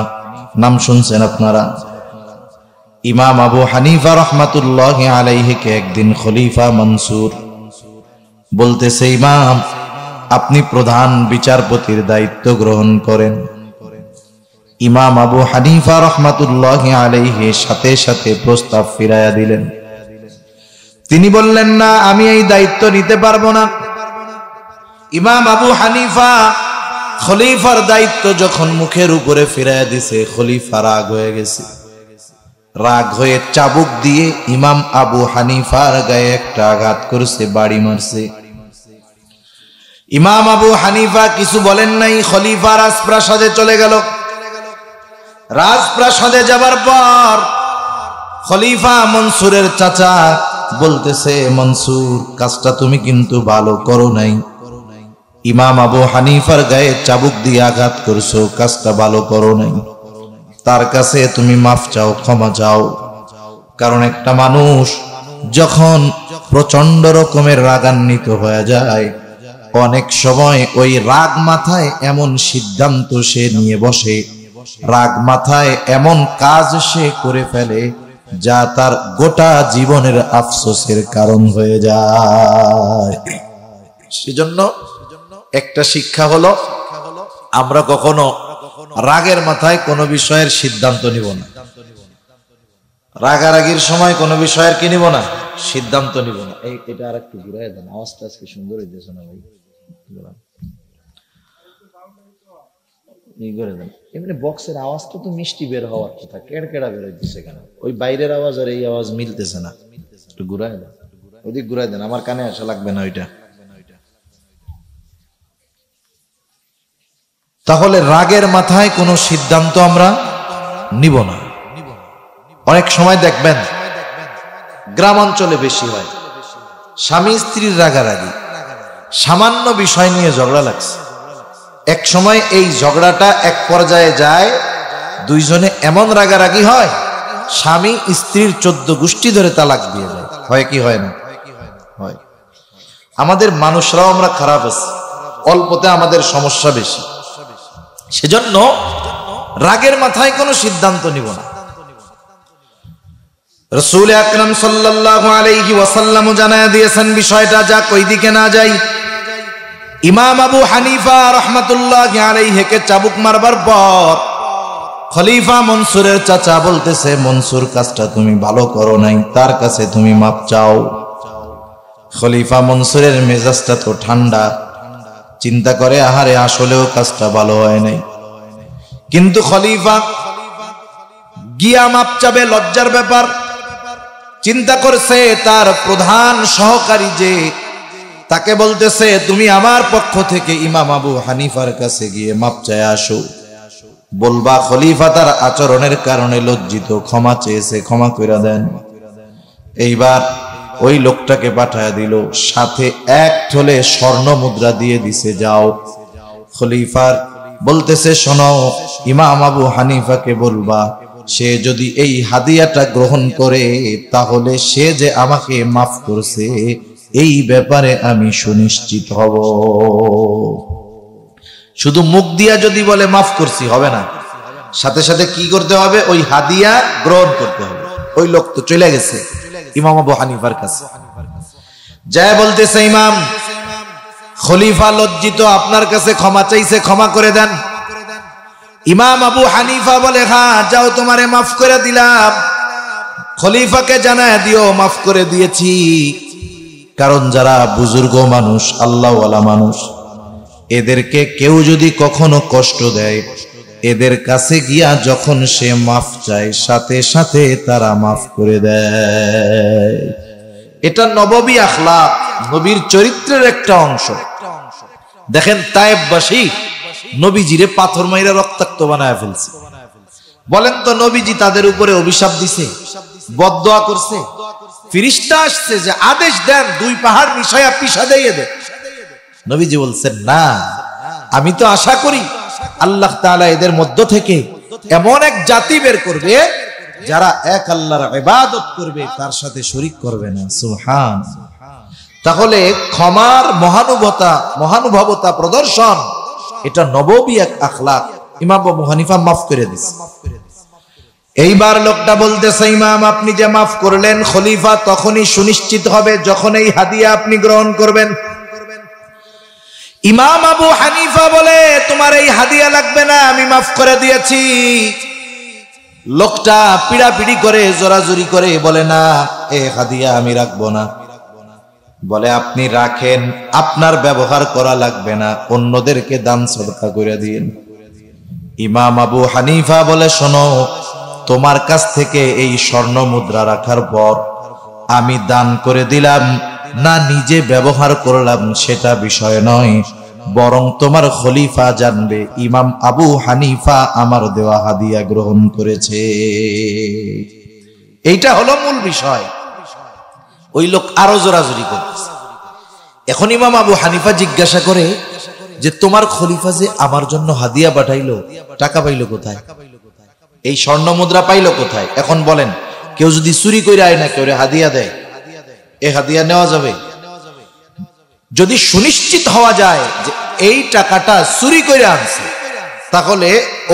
নাম শুনছেন আপনারা? ইমাম আবু হানিফা রহমাতুল্লাহি আলাইহিকে একদিন খলিফা মনসুর বলতেছে, ইমাম আপনি প্রধান বিচারপতির দায়িত্ব গ্রহণ করেন। ইমাম আবু হানিফা রহমাতুল্লাহি আলাইহি সাথে সাথে প্রস্তাব ফিরাইয়া দিলেন। তিনি বললেন, না, আমি এই দায়িত্ব নিতে পারবো না। ইমাম আবু হানিফা খলিফার দায়িত্ব যখন মুখের উপরে ফিরাইয়া দিছে, খলিফা রাগ হয়ে গেছে। রাগ হয়ে চাবুক দিয়ে ইমাম আবু হানিফার গায়ে একটা আঘাত করছে, বাড়ি মারছে। ইমাম আবু হানিফা কিছু বলেন নাই, খলিফা রাজপ্রাসাদে চলে গেল। রাজপ্রাসাদে যাবার পর খলিফা মনসুরের চাচা বলতেছে, মনসুর, কাজটা তুমি কিন্তু ভালো করো নাই। ইমাম আবু হানিফার গায়ে চাবুক দিয়ে আঘাত করছো, কাজটা ভালো করো নাই। তার কাছে তুমি মাফ চাও, ক্ষমা চাও। কারণ একটা মানুষ যখন প্রচন্ড রকমের রাগান্বিত হয়ে যায়, অনেক সময় ওই রাগ মাথায় এমন সিদ্ধান্ত সে নিয়ে বসে, রাগ মাথায় এমন কাজ সে করে ফেলে যা তার গোটা জীবনের আফসোসের কারণ হয়ে যায়। সেজন্য একটা শিক্ষা হলো, আমরা কখনো রাগের মাথায় কোনো বিষয়ের সিদ্ধান্ত নিব না। রাগারাগির সময় কোনো বিষয়ের কি নিব না, সিদ্ধান্ত নিব না। এটা আর একটু ঘুরাই দেন, আওয়াজটা আজকে সুন্দর হইতেছে না ভাই। এমনি বক্সের আওয়াজটা তো মিষ্টি বের হওয়ার কথা, কেড়কেড়া বের হইতেছে কেন? ওই বাইরের আওয়াজ আর এই আওয়াজ মিলতেছে না। একটু ঘুরাই দেন, ওদিক ঘুরাই দেন, আমার কানে আসা লাগবে না ওইটা। তাহলে রাগের মাথায় কোনো সিদ্ধান্ত আমরা নিব না। অনেক সময় দেখবেন গ্রাম অঞ্চলে বেশি হয়, স্বামী স্ত্রীর রাগারাগি, সামান্য বিষয় নিয়ে ঝগড়া লাগছে, এক সময় এই ঝগড়াটা এক পর্যায়ে যায়, দুইজনে এমন রাগারাগি হয় স্বামী স্ত্রীর 14 গোষ্ঠী ধরে তালাক দিয়ে যায়। হয় কি হয় না? হয়। আমাদের মানুষরাও আমরা খারাপ আছি, অল্পতে আমাদের সমস্যা বেশি। সেজন্য রাগের মাথায় কোনো সিদ্ধান্ত নিব না। রাসূল আকরাম সাল্লাল্লাহু আলাইহি ওয়াসাল্লাম জানায়া দিয়েছেন বিষয়টা, যা কই দিকে না যাই। ইমাম আবু হানিফা রাহমাতুল্লাহি আলাইহিকে চাবুক মারবার পর খলিফা মনসুরের চাচা বলতেছে, মনসুর কাজটা তুমি ভালো করো নাই, তার কাছে তুমি মাপ চাও। খলিফা মনসুরের মেজাজটা তো ঠান্ডা, চিন্তা করে আহারে আসলেও কাজটা ভালো হয় নাই। কিন্তু খলিফা গিয়া মাপ চাবে, লজ্জার ব্যাপার। চিন্তা করছে তার প্রধান সহকারী যে, তাকে বলতেছে তুমি আমার পক্ষ থেকে ইমাম আবু হানিফার কাছে গিয়ে মাপ চায় আসো, বলবা খলিফা তার আচরণের কারণে লজ্জিত, ক্ষমা চেয়েছে, ক্ষমা করে দেন। এইবার ওই লোকটাকে পাঠায় দিল, সাথে এক থলে স্বর্ণ মুদ্রা দিয়ে দিছে, যাও। খলিফার বলতেছে, শোনো, ইমাম আবু হানিফাকে বলবা সে যদি এই হাদিয়াটা গ্রহণ করে তাহলে সে যে আমাকে মাফ করছে এই ব্যাপারে আমি সুনিশ্চিত হব। শুধু মুখ দিয়া যদি বলে মাফ করছি হবে না, সাথে সাথে কি করতে হবে? ওই হাদিয়া গ্রহণ করতে হবে। ওই লোক তো চলে গেছে ইমাম আবু হানিফার কাছে, যায় বলতেছে, ইমাম, খলিফা লজ্জিত, আপনার কাছে ক্ষমা চাইছে, ক্ষমা করে দেন। ইমাম আবু হানিফা বলে, হ্যাঁ যাও, তোমারে মাফ করে দিলাম, খলিফাকে জানায় দিও মাফ করে দিয়েছি। কারণ যারা বুজুর্গ মানুষ, আল্লাহওয়ালা মানুষ, এদেরকে কেউ যদি কখনো কষ্ট দেয়, এদের কাছে গিয়া যখন সে মাফ চায় সাথে সাথে তারা মাফ করে দেয়। এটা নববী আখলাক, নবীর চরিত্রের একটা অংশ। দেখেন তায়েববাসী নবীজিরে পাথর মাইরা রক্তাক্ত বানায় ফেলছে। বলেন তো নবীজি তাদের উপরে অভিশাপ দিছে, বদদোয়া করছে? ফেরেশতা আসছে যে আদেশ দেন 2 পাহাড় মিশায়া পিষা দিয়ে দেন। নবীজি বলছেন, না, আমি তো আশা করি আল্লাহ তাআলা এদের মধ্য থেকে এমন এক জাতি বের করবে যারা এক আল্লাহর ইবাদত করবে, তার সাথে শরীক করবে না। সুবহান। তাহলে ক্ষমার মহানুভবতা প্রদর্শন, এটা নববী এক আখলাক। ইমাম আবু হানিফা মাফ করে দিয়েছে। এইবার লোকটা বলতেছে, ইমাম আপনি যে মাফ করলেন, খলিফা তখনই সুনিশ্চিত হবে যখন এই হাদিয়া আপনি গ্রহণ করবেন। ইমাম আবু হানিফা বলে, তোমার এই হাদিয়া লাগবে না, আমি মাফ করে দিয়েছি। লোকটা পিড়াপিড়ি করে, জোরাজুরি করে বলে, না, এই হাদিয়া আমি রাখবো না। বলে, আপনি রাখেন, আপনার ব্যবহার করা লাগবে না, অন্যদেরকে দান সদকা করে দিন। ইমাম আবু হানিফা বলে, শোনো, তোমার কাছ থেকে এই স্বর্ণ মুদ্রা রাখার পর আমি দান করে দিলাম না নিজে ব্যবহার করলাম সেটা বিষয় নয়, বরং তোমার খলিফা জানবে ইমাম আবু হানিফা আমার দেওয়া হাদিয়া গ্রহণ করেছে। এইটা হলো মূল বিষয়। ওই লোক আরো জোরাজুরি করতেছে। এখন ইমাম আবু হানিফা জিজ্ঞাসা করে যে, তোমার খলিফা যে আমার জন্য হাদিয়া পাঠাইলো, টাকা পাইলো কোথায়? এই স্বর্ণ মুদ্রা পাইলো কোথায়? এখন বলেন, কেউ যদি চুরি করে আয় না, কেউ হাদিয়া দেয়, এ হাদিয়া নেওয়া যাবে? যদি সুনিশ্চিত হওয়া যায় যে এই টাকাটা চুরি করে আনছে, তাহলে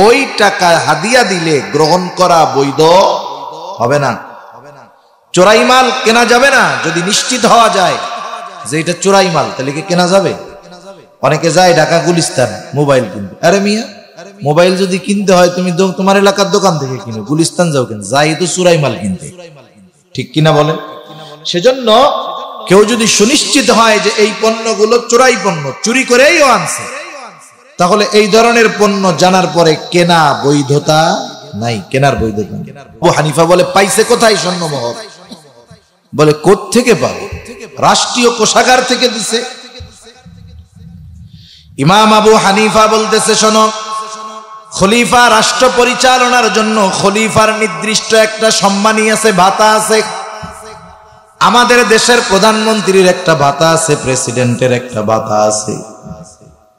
ওই টাকা হাদিয়া দিলে গ্রহণ করা বৈধ হবে না। চোরাই মাল কেনা যাবে না। যদি নিশ্চিত হওয়া যায় যে এটা চোরাই মাল, তাহলে কি কেনা যাবে? অনেকে যায় ঢাকা গুলিস্তান মোবাইল কিনতে। আরে মিয়া, মোবাইল যদি কিনতে হয় তুমি তোমার এলাকার দোকান থেকে কিনো, গুলিস্তান যাও কেন? যাই তো চোরাই মাল কিনতে, ঠিক কিনা বলেন? সেজন্য কেউ যদি সুনিশ্চিত হয় যে এই পণ্যগুলো চোরাই পণ্য, চুরি করেই আনছে, তাহলে এই ধরনের পণ্য জানার পরে কেনা বৈধতা নাই, কেনার বৈধতা নেই। আবু হানিফা বলে, পাইছে কোথায় স্বর্ণমোহর? বলে, কোত্থেকে পাবে? রাষ্ট্রীয় কোষাগার থেকে দিছে। ইমাম আবু হানিফা বলতেছে, শোনো, খলিফা রাষ্ট্র পরিচালনার জন্য খলিফার নির্দিষ্ট একটা সম্মানী আছে, ভাতা আছে। আমাদের দেশের প্রধানমন্ত্রীর একটা ভাতা আছে, প্রেসিডেন্টের একটা ভাতা আছে,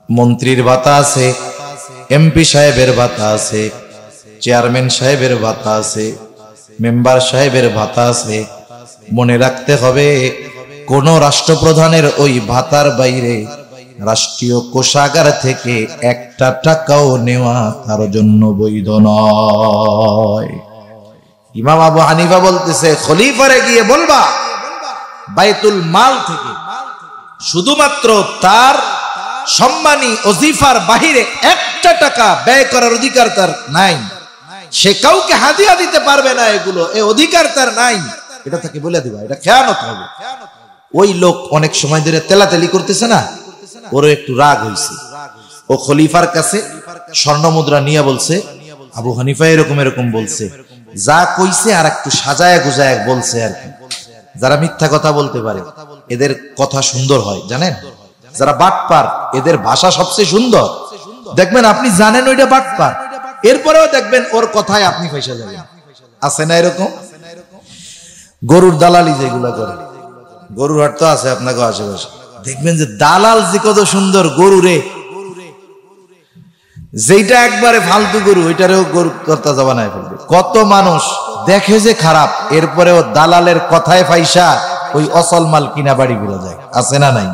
মন্ত্রীর ভাতা আছে, এমপি সাহেবের ভাতা আছে, চেয়ারম্যান সাহেবের ভাতা আছে, মেম্বার সাহেবের ভাতা আছে। মনে রাখতে হবে কোন রাষ্ট্রপ্রধানের ওই ভাতার বাইরে রাষ্ট্রীয় কোষাগার থেকে একটা টাকাও নেওয়া তার জন্য বৈধ নয়। ইমাম আবু হানিফা বলতেছে খলিফারে গিয়ে বলবা বাইতুল মাল থেকে শুধুমাত্র তার সম্মানী ওজিফার বাহিরে একটা টাকা ব্যয় করার অধিকার তার নাই, সে কাউকে হাদিয়া দিতে পারবে না, এগুলো এই অধিকার তার নাই, এটা তাকে বলে দিবা, এটা খেয়ানত হবে। ওই লোক অনেক সময় ধরে তেলাতেলি করতেছে না, ওর একটু রাগ হইছে। ও খলিফার কাছে স্বর্ণ মুদ্রা নিয়ে বলছে আবু হানিফা এরকম এরকম বলছে, যা কইছে আর একটু সাজায় গুজায় বলছে আর কি। যারা মিথ্যা কথা বলতে পারে এদের কথা সুন্দর হয়, জানেন? যারা বাটপার এদের ভাষা সবচেয়ে সুন্দর। দেখবেন আপনি জানেন ওইটা বাটপার, এরপরেও দেখবেন ওর কথায় আপনি পয়সা যাবেন। আছে না এরকম? গরুর দালালি যেগুলো করে, গরুর হাট তো আছে আপনাকে আশেপাশে, দেখবেন যে দালাল যে কত সুন্দর গরু রে, যেটা একবারে ফালতু গরু ওইটারেও গরু কর্তা জবানায় ফেলবে। কত মানুষ দেখে যে খারাপ, এরপরেও দালালের কথায় পয়সা ওই অসল মাল কিনা বাড়ি ফিরে যায়। আছে না নাই?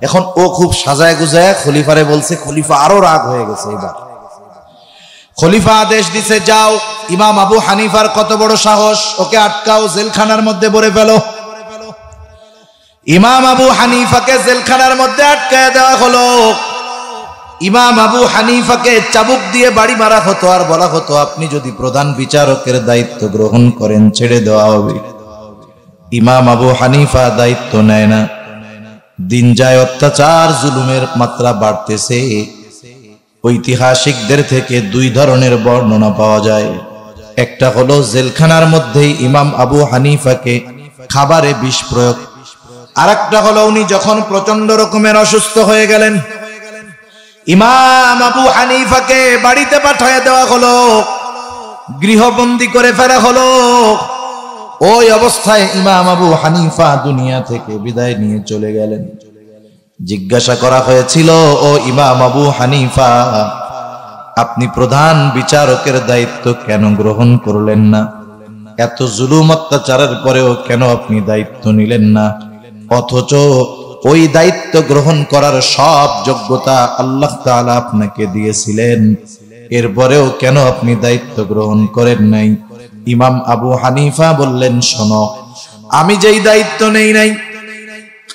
এখন ও খুব সাজায় গুজায় খলিফারে বলছে, খলিফা আরো রাগ হয়ে গেছে। এবার খলিফা আদেশ দিছে, যাও ইমাম আবু হানিফার কত বড় সাহস, ওকে আটকাও, জেলখানার মধ্যে ভরে ফেলো। ইমাম আবু হানিফাকে জেলখানার মধ্যে আটকায় দেওয়া হলো। ইমাম আবু হানিফাকে চাবুক দিয়ে বাড়ি মারা হতো আর বলা হতো আপনি যদি প্রধান বিচারকের দায়িত্ব গ্রহণ করেন ছেড়ে দেওয়া হবে। ইমাম আবু হানিফা দায়িত্ব নেয় না। দিন যায়, অত্যাচার জুলুমের মাত্রা বাড়তেছে। ঐতিহাসিকদের থেকে দুই ধরনের বর্ণনা পাওয়া যায়। একটা হলো জেলখানার মধ্যেই ইমাম আবু হানিফাকে খাবারে বিষ প্রয়োগ, আর একটা হলো উনি যখন প্রচন্ড রকমের অসুস্থ হয়ে গেলেন, ইমাম আবু হানিফাকে বাড়িতে পাঠিয়ে দেওয়া হলো, গৃহবন্দী করে ফেলা হলো। ওই অবস্থায় ইমাম আবু হানিফা দুনিয়া থেকে বিদায় নিয়ে চলে গেলেন। জিজ্ঞাসা করা হয়েছিল, ও ইমাম আবু হানিফা, আপনি প্রধান বিচারকের দায়িত্ব কেন গ্রহণ করলেন না? এত জুলুম অত্যাচারের পরেও কেন আপনি দায়িত্ব নিলেন না? অথচ ওই দায়িত্ব গ্রহণ করার সব যোগ্যতা আল্লাহ তাআলা আপনাকে দিয়েছিলেন, এরপরেও কেন আপনি দায়িত্ব গ্রহণ করেন নাই? ইমাম আবু হানিফা বললেন, শোনো, আমি যেই দায়িত্ব নেই নাই,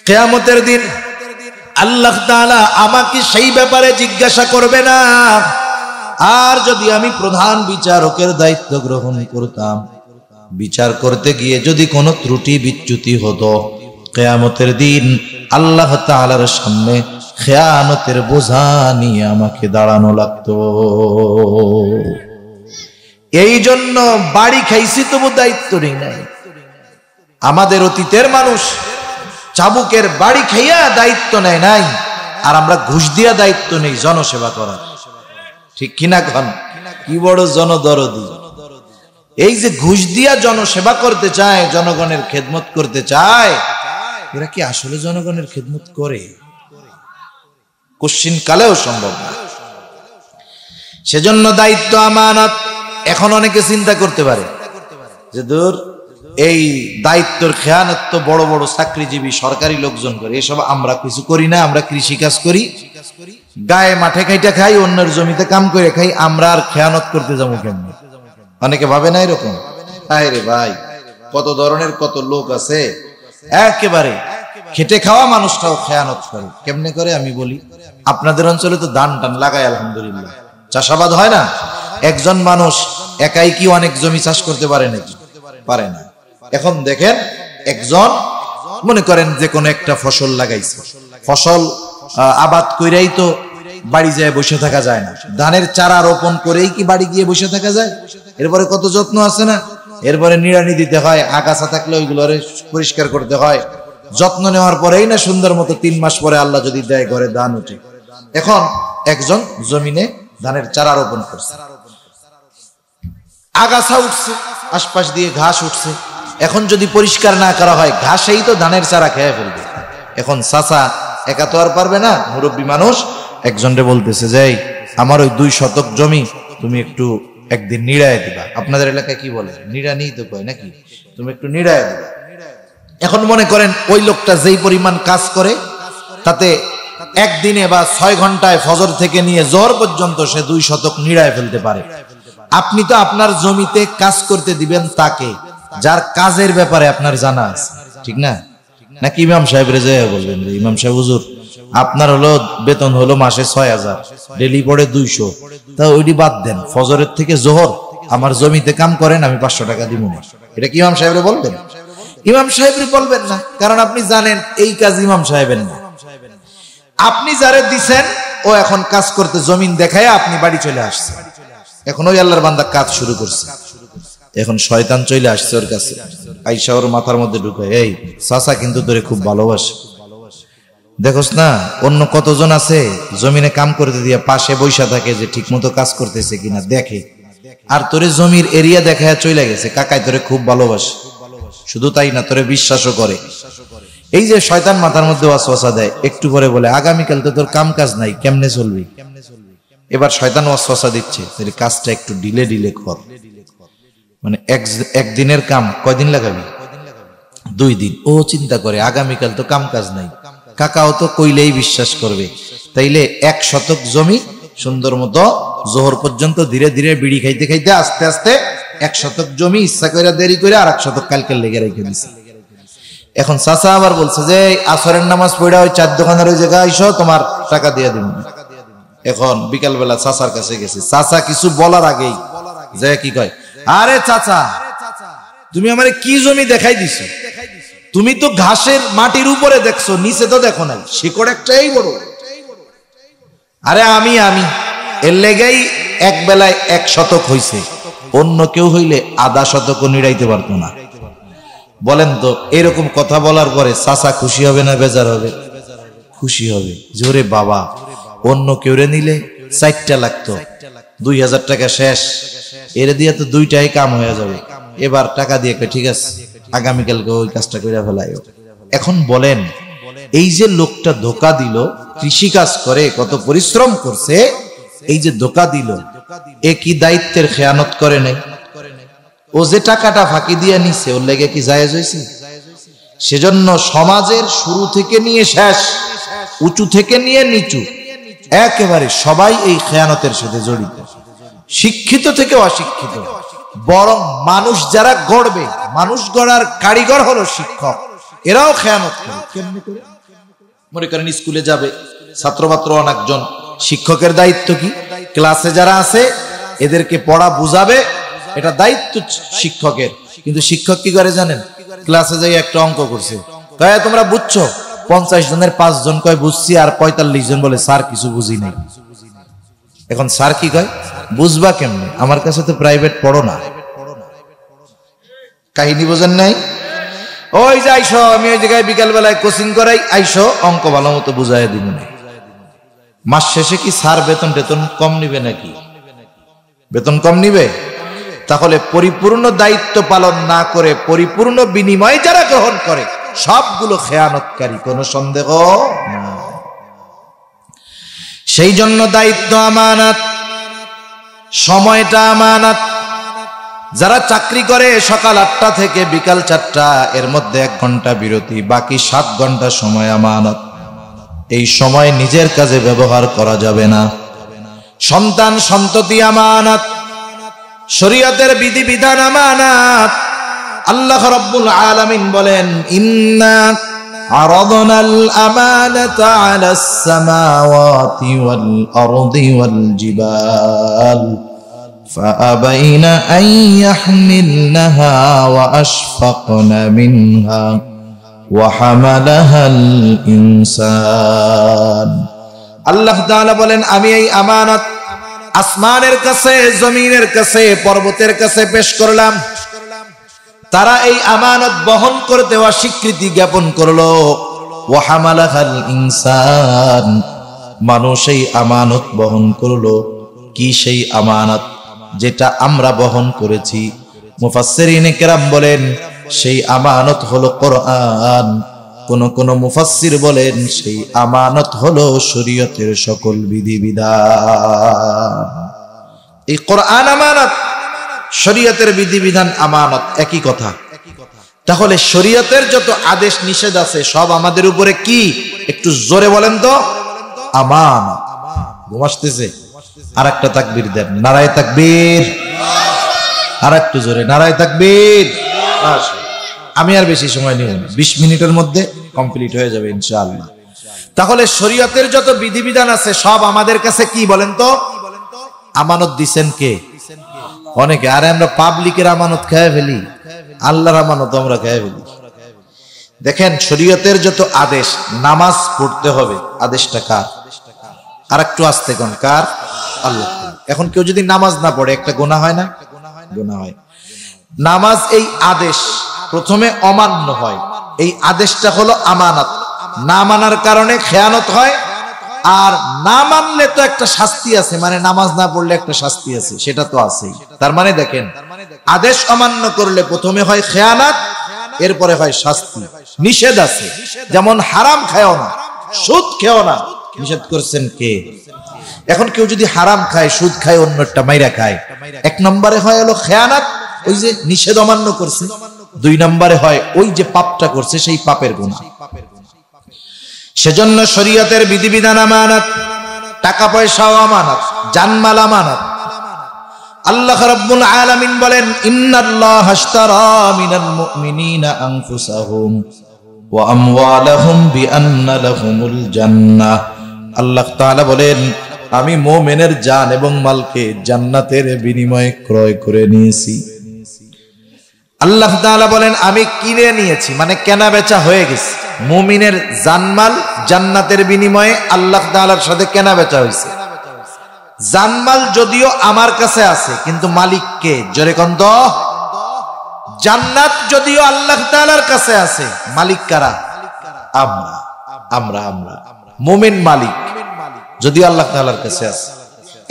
কিয়ামতের দিন আল্লাহ তাআলা আমাকে সেই ব্যাপারে জিজ্ঞাসা করবে না। আর যদি আমি প্রধান বিচারকের দায়িত্ব গ্রহণ করতাম, বিচার করতে গিয়ে যদি কোনো ত্রুটি বিচ্যুতি হতো, কিয়ামতের দিন আল্লাহ তাআলার সামনে খেয়ানতের বোঝা নিয়ে আমাকে দাঁড়ানো লাগতো। এই জন্য বাড়ি খাইছি তবু দায়িত্ব নেই নাই। আমাদের অতীতের মানুষ চাবুকের বাড়ি খাইয়া দায়িত্ব নেয় নাই, আর আমরা ঘুষ দিয়া দায়িত্ব নেই জনসেবা করার। ঠিক কিনা কন? কি বড় জনদরদি! এই যে ঘুষ দিয়া জনসেবা করতে চায়, জনগণের খেদমত করতে চায়, এরা কি আসলে জনগণের খেদমত করে? কোশ্চিন কালেও সম্ভব না। সেজন্য দায়িত্ব আমানত। এখন অনেকে চিন্তা করতে পারে যে দূর, এই দায়িত্বের খেয়ানত তো বড় বড় চাকরিজীবী সরকারি লোকজন করে, এসব আমরা কিছু করি না, আমরা কৃষি কাজ করি, গায়ে মাঠে খাইটা খাই, অন্যের জমিতে কাম করে খাই, আমরা আর খেয়ানত করতে যাবো কেমনি? অনেকে ভাবে না এরকম? আরে ভাই, কত ধরনের কত লোক আছে, একেবারে খেটে খাওয়া মানুষটাও খেয়ানত করে। কেমনে করে আমি বলি, আপনাদের অঞ্চলে তো ধান টান লাগায় আলহামদুলিল্লাহ, চাষাবাদ হয় না? একজন মানুষ একাই কি অনেক জমি চাষ করতে পারে নাকি? পারে না। এখন দেখেন, একজন মনে করেন যে কোনো একটা ফসল লাগাইছে, ফসল আবাদ কইরাই তো বাড়ি যায় বসে থাকা যায় না। ধানের চারা রোপণ করেই কি বাড়ি গিয়ে বসে থাকা যায়? এরপরে কত যত্ন আছে না? এরপরে নিড়ানি দিতে হয়, আগাছা থাকলে ওইগুলোরে পরিষ্কার করতে হয়, যত্ন নেওয়ার পরেই না সুন্দর মতো 3 মাস পরে আল্লাহ যদি দেয় ঘরে ধান ওঠে। এখন একজন জমিনে ধানের চারা রোপণ করছে, আগাছা উঠছে, আশপাশ দিয়ে ঘাস উঠছে। এখন যদি পরিষ্কার না করা হয় ঘাসেই তো ধানের চারা খেয়ে ফেলবে। এখন চাচা একা তো আর পারবে না, মুরব্বী মানুষ একজনরে বলতেছে যে আমার ওই 2 শতক জমি তুমি একটু একদিন নিড়ায় দিবা। আপনাদের এলাকায় কি বলে? নিড়ানি তো কয় নাকি? তুমি একটু নিড়ায় দিবা। এখন মনে করেন ওই লোকটা যেই পরিমাণ কাজ করে তাতে একদিনে বা 6 ঘন্টায় ফজর থেকে নিয়ে জোহর পর্যন্ত সে 2 শতক নিড়ায় ফেলতে পারে। আপনি তো আপনার জমিতে কাজ করতে দিবেন তাকে যার কাজের ব্যাপারে আপনার জানা আছে, ঠিক না? নাকি ইমাম সাহেবরে যে বলবেন যে ইমাম সাহেব হুজুর আপনার হলো বেতন হলো মাসে 6000, ডেলি পড়ে 200, তা ওইটি বাদ দেন, ফজরের থেকে জোহর আমার জমিতে কাম করেন, আমি 500 টাকা দিব না। এটা কি ইমাম সাহেবরে বলবেন? ইমাম সাহেবরে বলবেন না, কারণ আপনি জানেন এই কাজ ইমাম সাহেবের না। আপনি যারে দিছেন ও এখন কাজ করতে জমিন দেখায় আপনি বাড়ি চলে আসছে, এখন ওই আল্লাহর বান্দা কাজ শুরু করছে। এখন শয়তান চলে আসছে ওর কাছে, আইসা ওর মাথার মধ্যে ঢুকায়, এই চাচা কিন্তু তোরে খুব ভালোবাসে, দেখোস না অন্য কতজন আছে জমিনে কাম করতে দিয়ে পাশে বৈশা থাকে যে ঠিক মতো কাজ করতেছে কিনা দেখে, আর তোরে জমির এরিয়া দেখায় চলে গেছে, কাকাই তোরে খুব ভালোবাসে। শুধু তাই না, তোরে বিশ্বাসও করে। এই যে শয়তান মাথার মধ্যে ওয়াসওয়াসা দেয়, একটু পরে বলে আগামীকাল তো তোর কাম কাজ নাই, কেমনে চলবি? এবার শয়তান ওয়াসওয়াসা দিচ্ছে, তাহলে কাজটা একটু ডিলে কর। মানে একদিনের কাম কয়দিন লাগাবি? 2 দিন। ও চিন্তা করে আগামীকাল তো কাম কাজ নাই, কাকাও তো কইলেই বিশ্বাস করবে, তাইলে 1 শতক জমি সুন্দর মতো জোহর পর্যন্ত ধীরে ধীরে বিড়ি খাইতে খাইতে আস্তে আস্তে 1 শতক জমি ইচ্ছা করে দেরি করে আর 1 শতক কালকে লেগে রেখে দিছে। এখন চাচা আবার বলছে যে আসরের নামাজ পড়া ওই 4 দোকানের ওই জায়গায় আইসো, তোমার টাকা দিয়ে দিব। এখন বিকাল বেলা চাচার কাছে গেছে, চাচা কিছু বলার আগেই যে কি কয়, আরে চাচা তুমি আমারে কি জমি দেখাই দিছো? তুমি তো ঘাসের মাটির উপরে দেখছো, নিচে তো দেখো নাই, শিকড় একটাই বড়। আরে আমি এর লেগেই এক বেলায় 1 শতক হইছে, অন্য কেউ হইলে আধা শতকও নিড়াইতে পারতো না। বলেন তো এরকম কথা বলার পরে চাচা খুশি হবে না বেজার হবে? খুশি হবে। জোরে বাবা, অন্য কেউ রে নিলে 4টা লাগতো, 2000 টাকা শেষ, এর দিয়ে তো 2টাই কাম হয়ে যাবে। এবার টাকা দিয়ে ঠিক আছে আগামীকালকে ওই কাজটা করে ফেলাই। এখন বলেন এই যে লোকটা ধোকা দিল, কৃষি কাজ করে কত পরিশ্রম করছে, এই যে ধোকা দিল এ কি দায়িত্বের খেয়ানত করে নাই? ও যে টাকাটা ফাঁকি দিয়ে নিছে ওর লেগে কি জায়েজ হয়েছে? সেজন্য সমাজের শুরু থেকে নিয়ে শেষ, উঁচু থেকে নিয়ে নিচু একেবারে সবাই এই খেয়ানতের সাথে জড়িত, শিক্ষিত থেকে অশিক্ষিত। বরং মানুষ যারা গড়বে, মানুষ গড়ার কারিগর হলো শিক্ষক, এরাও খেয়ানত করে। কেমনে করে? মনে করেন স্কুলে যাবে ছাত্রছাত্র অনেকজন, শিক্ষকের দায়িত্ব কি? ক্লাসে যারা আছে এদেরকে পড়া বুঝাবে, এটা দায়িত্ব শিক্ষকের। কিন্তু শিক্ষক কি করে জানেন? ক্লাসে যাই একটা অঙ্ক করছে, কয় তোমরা বুঝছো? 50 জনের 5 জন কয় বুঝছি, আর 45 জন বলে স্যার কিছু বুঝি নাই। এখন স্যার কি কয়? বুঝবা কেমনে? আমার কাছে তো প্রাইভেট পড়ো না। কাহিনী বোঝেন নাই? ওই যে আইসো, আমি ওই জায়গায় বিকাল বেলায় কোচিং করাই, আইসো অঙ্ক ভালো মতো বুঝাই দিব না। মাস শেষে কি স্যার বেতন কম নিবে নাকি? বেতন কম নিবে? তাহলে পরিপূর্ণ দায়িত্ব পালন না করে পরিপূর্ণ বিনিময় যারা গ্রহণ করে সবগুলো খেয়ানতকারী, কোনো সন্দেহ না। সেই জন্য দায়িত্ব আমানত, সময়টা আমানত। যারা চাকরি করে সকাল 8টা থেকে বিকাল 4টা, এর মধ্যে 1 ঘন্টা বিরতি, বাকি 7 ঘন্টা সময় আমানত। এই সময় নিজের কাজে ব্যবহার করা যাবে না। সন্তান সন্ততি আমানত, শরীয়তের বিধিবিধান আমানত। আল্লাহ রাব্বুল আলামিন বলেন, ইন্না আরাদনাল আমানাতা আলাস সামাওয়াতি ওয়াল আরদি ওয়াল জিবাল ফাআবাইনা আন ইয়াহমিলনাহা ওয়া আশফাকনা মিনহা ওয়া হামালাহাল ইনসান। আল্লাহ তাআলা বলেন, আমি এই আমানত আসমানের কাছে, জমিনের কাছে, পর্বতের কাছে পেশ করলাম। তারা এই আমানত বহন করতে অস্বীকৃতি জ্ঞাপন করলো। ওয়া হামালাহাল ইনসান, মানুষ এই আমানত বহন করলো। কি সেই আমানত যেটা আমরা বহন করেছি? মুফাসসিরিনে কেরাম বলেন সেই আমানত হলো কোরআন। কোন মুফাসসির বলেন সেই আমানত হলো শরীয়তের সকল বিধিবিধান। এই কোরআন আমানত, শরীয়তের বিধিবিধান আমানত, একই কথা। তাহলে শরীয়তের যত আদেশ নিষেধ আছে সব আমাদের উপরে কি? একটু জোরে বলেন তো। আমানত। ঘুম আসতেছে? আর একটা তাকবীর দেন, নারায়ে তাকবীর। আর একটু জোরে, নারায়ে তাকবীর। আমি আর বেশি সময় নিব না, 20 মিনিটের মধ্যে কমপ্লিট হয়ে যাবে ইনশাআল্লাহ। তাহলে শরীয়তের যত বিধিবিধান আছে সব আমাদের কাছে কি বলেন তো? আমানত দিবেন কে? অনেকে আরে আমরা পাবলিকের আমানত খেয়ে ফেলি, আল্লাহর আমানত আমরা খেয়ে ফেলি। দেখেন শরীয়তের যত আদেশ, নামাজ পড়তে হবে, আদেশটা কার? আর একটু আস্তে কোন, কার? আল্লাহ। এখন কেউ যদি নামাজ না পড়ে একটা গুনাহ হয় না? গুনাহ হয়। নামাজ এই আদেশ প্রথমে অমান্য হয়, এই আদেশটা হলো আমানত। না মানার কারণে খেয়ানত হয়, আর না মানলে তো একটা শাস্তি আছে, মানে নামাজ না পড়লে একটা শাস্তি আছে, সেটা তো আছেই। তার মানে দেখেন আদেশ অমান্য করলে প্রথমে হয় খেয়ানত, এরপরে হয় শাস্তি। নিষেধ আছে, যেমন হারাম খায়ও না, সুদ খেও না, নিষেধ করছেন কে? এখন কেউ যদি হারাম খায়, সুদ খায়, অন্যটা মাইরা খায়, 1 নম্বরে হয় হলো খেয়ানত, ওই যে নিষেধ অমান্য করছে। 2 নম্বরে হয় ওই যে পাপটা করছে সেই পাপের গুনাহ। সেজন্য শরীয়তের বিধিবিধান আমানত, টাকা পয়সাও আমানত, জানমাল আমানত। আল্লাহ রাব্বুল আলামিন বলেন ইন্নাল্লাহা আশতারা মিনাল মুমিনিনা আনফুসাহুম ওয়া আমওয়ালাহুম বিআন্না লাহুমুল জান্নাহ। আল্লাহ তাআলা বলেন আমি মুমিনের জান এবং মালকে জান্নাতের বিনিময়ে ক্রয় করে নিয়েছি। আল্লাহ তাআলা বলেন আমি কিনে নিয়েছি, মানে কেনা বেচা হয়ে গেছে। মুমিনের জানমাল জান্নাতের বিনিময়ে আল্লাহ তাআলার সাথে কেনা বেচা হয়েছে। জানমাল যদিও আমার কাছে আছে, কিন্তু মালিক কে? জোরে কোন তো। জান্নাত যদিও আল্লাহ তাআলার কাছে আছে, মালিক কারা? আমরা। আমরা আমরা মুমিন মালিক যদিও আল্লাহ তাআলার কাছে আছে।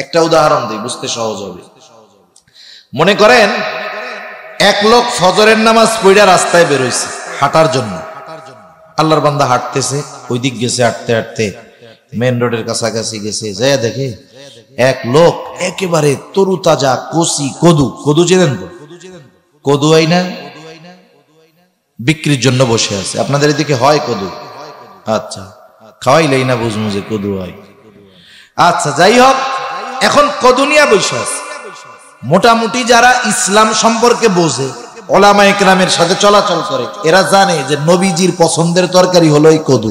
একটা উদাহরণ দিই, বুঝতে সহজ হবে। মনে করেন এক লোক ফজরের নামাজ পড়া রাস্তায় বের হইছে হাঁটার জন্য। আল্লাহর বান্দা হাঁটতেছে, ওই দিক গেছে, হাঁটতে হাঁটতে মেন রোডের কাছাকাছি গেছে, যায় দেখে এক লোক একেবারে তরুতাজা কচি কদু, কদু চেনেন তো? কদু হয় না, বিক্রির জন্য বসে আছে। আপনাদের এদিকে হয় কদু? আচ্ছা, খাওয়াইলেই না বুঝমু যে কদু হয়। আচ্ছা, যাই হোক, এখন কদু নিয়ে বসে আছে। মোটামুটি যারা ইসলাম সম্পর্কে বোঝে, ওলামায়ে কেরামের সাথে চলাচল করে, এরা জানে যে নবীজির পছন্দের তরকারি হলো এই কদু।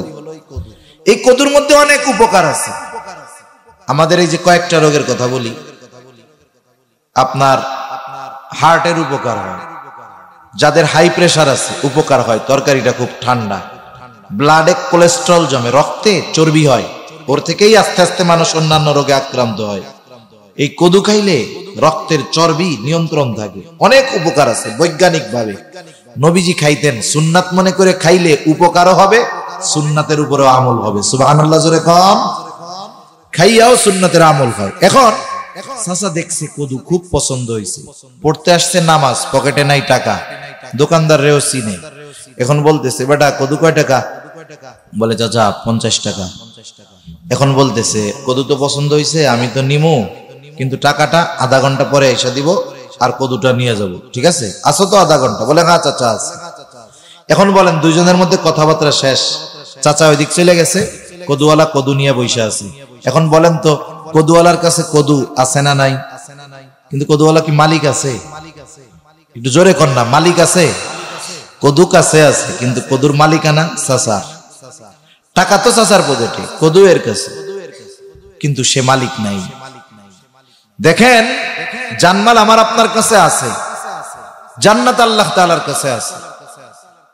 এই কদুর মধ্যে অনেক উপকার আছে। আমাদের এই যে কয়েকটা রোগের কথা বলি, আপনার হার্টের উপকার হয়, যাদের হাই প্রেসার আছে উপকার হয়, তরকারিটা খুব ঠান্ডা। ব্লাডে কোলেস্ট্রল জমে, রক্তে চর্বি হয়, ওর থেকেই আস্তে আস্তে মানুষ অন্যান্য রোগে আক্রান্ত হয়। এই কদু খাইলে রক্তের চর্বি নিয়ন্ত্রণ থাকে, অনেক উপকার আছে বৈজ্ঞানিক ভাবে। নবীজি খাইতেন, সুন্নাত মনে করে খাইলে উপকারও হবে, সুন্নাতের উপরেও আমল হবে। সুবহানাল্লাহ জোরে কম। খাইয়াও সুন্নাতের আমল হয়। এখন চাচা দেখছে কদু খুব পছন্দ হয়েছে, পড়তে আসছে নামাজ, পকেটে নাই টাকা, দোকানদার রেও চিনে। এখন বলতেছে বেটা কদু কয় টাকা? বলে চাচা 50 টাকা। এখন বলতেছে কদু তো পছন্দ হয়েছে, আমি তো নিমু, কিন্তু টাকাটা আধা ঘন্টা পরে এসে দিব, আর কদুটা নিয়ে যাব, ঠিক আছে? আসো তো আধা ঘন্টা? বলে হ্যাঁ চাচা আছে। এখন বলেন দুইজনের মধ্যে কথাবার্তা শেষ, চাচা ওই দিক চলে গেছে, কদুওয়ালা কদু নিয়ে বসে আছে। এখন বলেন তো কদুওয়ালার কাছে কদু আছে না নাই? কিন্তু কদুওয়ালা কি মালিক আছে? একটু জোরে কর না, মালিক আছে? কদু কাছে আছে, কিন্তু কদুর মালিকানা চাচার। টাকা তো চাচার পকেটে, কদু এর কাছে, কিন্তু সে মালিক নাই। দেখেন জানমাল আমার আপনার কাছে আছে, জান্নাত আল্লাহ তাআলার কাছে আছে,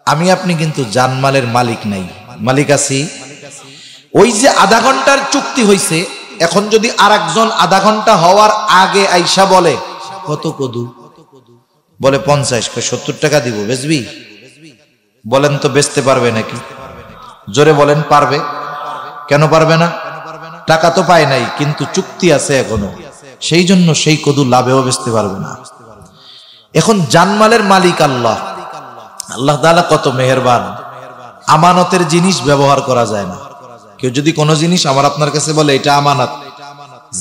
আমি আপনি কিন্তু জানমালের মালিক নাই। মালিক আছি। ওই যে আধা ঘন্টার চুক্তি হইছে, এখন যদি আরেকজন আধা ঘন্টা হওয়ার আগে আইসা বলে কত কদু? বলে 50, 70 টাকা দিব, বেচবি? বলেন তো বেচতে পারবে নাকি? জোরে বলেন, পারবে? কেন পারবে না? টাকা তো পায় নাই, কিন্তু চুক্তি আছে এখনো। সেই জন্য সেই কদু লাভেও বেচতে পারবে না। এখন জানমালের মালিক আল্লাহ, আল্লাহ তাআলা কত মেহেরবান। আমানতের জিনিস ব্যবহার করা যায় না। কেউ যদি কোনো জিনিস আমার আপনার কাছে বলে এটা আমানত,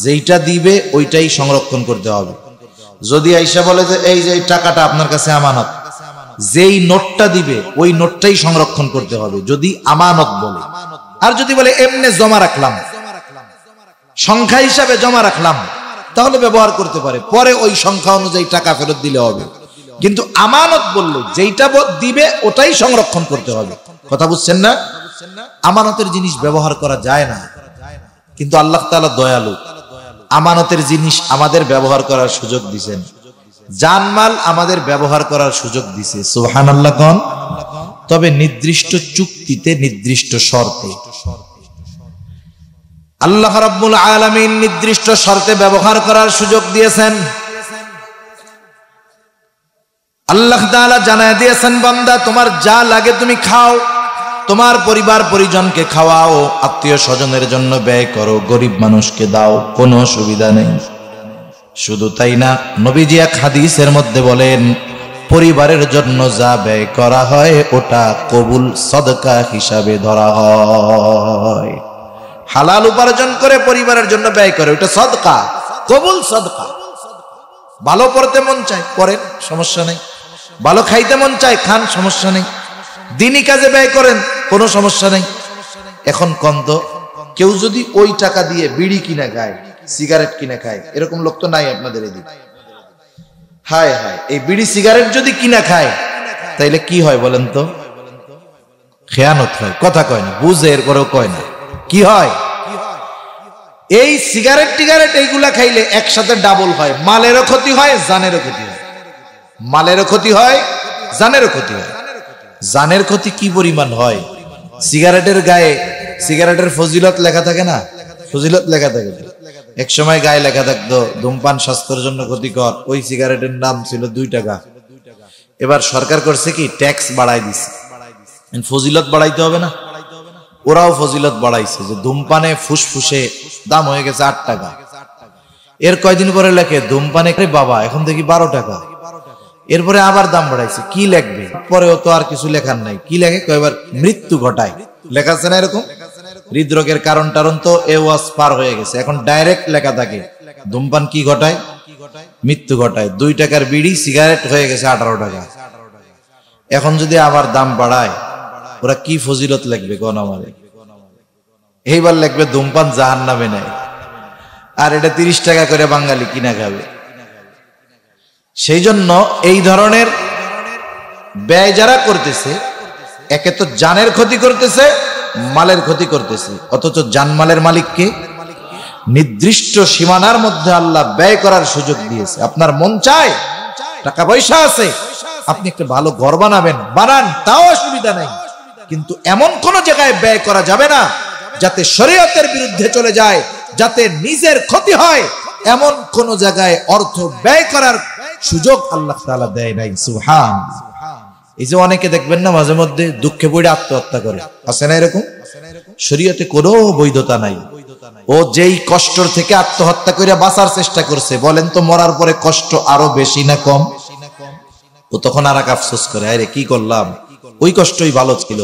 যেইটা দিবে ওইটাই সংরক্ষণ করতে হবে। যদি আইসা বলে যে এই যে টাকাটা আপনার কাছে আমানত, যেই নোটটা দিবে ওই নোটটাই সংরক্ষণ করতে হবে যদি আমানত বলে। আর যদি বলে এমনি জমা রাখলাম, সংখ্যা হিসাবে জমা রাখলাম, তাহলে ব্যবহার করতে পারে, পরে ওই সংখ্যা অনুযায়ী টাকা ফেরত দিলে হবে। কিন্তু আমানত বললে যেইটা দিবে ওটাই সংরক্ষণ করতে হবে। কথা বুঝছেন না? আমানতের জিনিস ব্যবহার করা যায় না, কিন্তু আল্লাহ তাআলা দয়ালু, আমানতের জিনিস আমাদের ব্যবহার করার সুযোগ দিবেন। জানমাল আমাদের ব্যবহার করার সুযোগ দিছে, সুবহানাল্লাহ কোন। তবে নির্দিষ্ট চুক্তিতে, নির্দিষ্ট শর্তে। আল্লাহ রাব্বুল আলামিন নির্দিষ্ট শর্তে ব্যবহার করার সুযোগ দিয়েছেন। আল্লাহ তাআলা জানায় দিয়েছেন, বান্দা তোমার যা লাগে তুমি খাও, তোমার পরিবার পরিজনকে খাওয়াও, আত্মীয় স্বজনের জন্য ব্যয় করো, গরিব মানুষকে দাও, কোনো অসুবিধা নেই। শুধু তাই না, নবীজি এক হাদিসের মধ্যে বলেন, পরিবারের জন্য যা ব্যয় করা হয় ওটা কবুল সদকা হিসাবে ধরা হয়। হালাল উপার্জন করে পরিবারের জন্য ব্যয় করে, ওটা সদকা, কবুল সদকা। ভালো পড়তে মন চায় পড়েন, সমস্যা নেই। ভালো খাইতে মন চায় খান, সমস্যা নেই। দিনী কাজে ব্যয় করেন, কোনো সমস্যা নেই। এখন কন্ত কেউ যদি ওই টাকা দিয়ে বিড়ি কিনে খায়, সিগারেট কিনে খায়, এরকম লোক তো নাই আপনাদের এদিকে। হায় হায়, এই বিড়ি সিগারেট যদি কিনা খায় তাইলে কি হয় বলেন তো? খেয়ানত হয়, কথা কয় না, বুঝে এরপরেও কয় না। কি হয়? এই সিগারেট টিগারেট এইগুলা খাইলে একসাথে ডাবল হয়, মালেরও ক্ষতি হয়, জানেরও ক্ষতি হয়। মালেরও ক্ষতি হয়, জানেরও ক্ষতি হয়। জানের ক্ষতি কি পরিমাণ হয়? সিগারেটের গায়ে সিগারেটের ফজিলত লেখা থাকে না, ফজিলত লেখা থাকে। এক সময় গায়ে লেখা থাকতো ধূমপান স্বাস্থ্যের জন্য ক্ষতিকর, ওই সিগারেটের দাম ছিল 2 টাকা। এবার সরকার করছে কি, ট্যাক্স বাড়াই দিছে। ফজিলত বাড়াইতে হবে না? ওরাও ফজিলত বাড়াইছে, যে ধূমপানে ফুসফুসে দাম হয়ে গেছে 8 টাকা। এর কয়দিন পরে লেখে ধূমপানে বাবা এখন দেখি 12 টাকা। এরপরে আবার দাম বাড়াইছে, কি লিখবে? পরেও তো আর কিছু লেখার নাই, কি লেখে কয়বার মৃত্যু ঘটায়, লেখা আছে না এরকম? হৃদরোগের কারণ টারণ তো এ ওয়াজ পার হয়ে গেছে, এখন ডাইরেক্ট লেখা থাকে ধূমপান কি ঘটায়, মৃত্যু ঘটায়। 2 টাকার বিড়ি সিগারেট হয়ে গেছে 18 টাকা। এখন যদি আবার দাম বাড়ায়, ওরা কি ফজিলত লিখবে কোন আমারে? এইবার লিখবে ধূমপান জাহান্নামে নাই, আর এটা 30 টাকা করে বাঙালি কিনা খাবে। সেই জন্য এই ধরনের ব্যয় যারা করতেছে, একে তো জানের ক্ষতি করতেছে, মালের ক্ষতি করতেছে। অথচ জানমালের মালিককে নির্দিষ্ট সীমানার মধ্যে আল্লাহ ব্যয় করার সুযোগ দিয়েছে। আপনার মন চায়, টাকা পয়সা আছে, আপনি একটা ভালো ঘর বানাবেন, বানান, তাও অসুবিধা নাই, কিন্তু এমন কোন জায়গায় ব্যয় করা যাবে না যাতে শরীয়তের বিরুদ্ধে চলে যায়, যাতে নিজের ক্ষতি হয়, এমন কোন জায়গায় অর্থ ব্যয় করার সুযোগ আল্লাহ তাআলা দেয় নাই। সুবহানাল্লাহ। এই যে অনেকে দেখবেন না মাঝে মধ্যে দুঃখে পড়ে আত্মহত্যা করে, আছে না এরকম? শরীয়তে কোনো বৈধতা নাই। ও যেই কষ্ট থেকে আত্মহত্যা করে বাঁচার চেষ্টা করছে, বলেন তো মরার পরে কষ্ট আরো বেশি না কম? ও তখন আর এক আফসোস করে, আরে কি করলাম, ওই কষ্টই ভালো ছিল।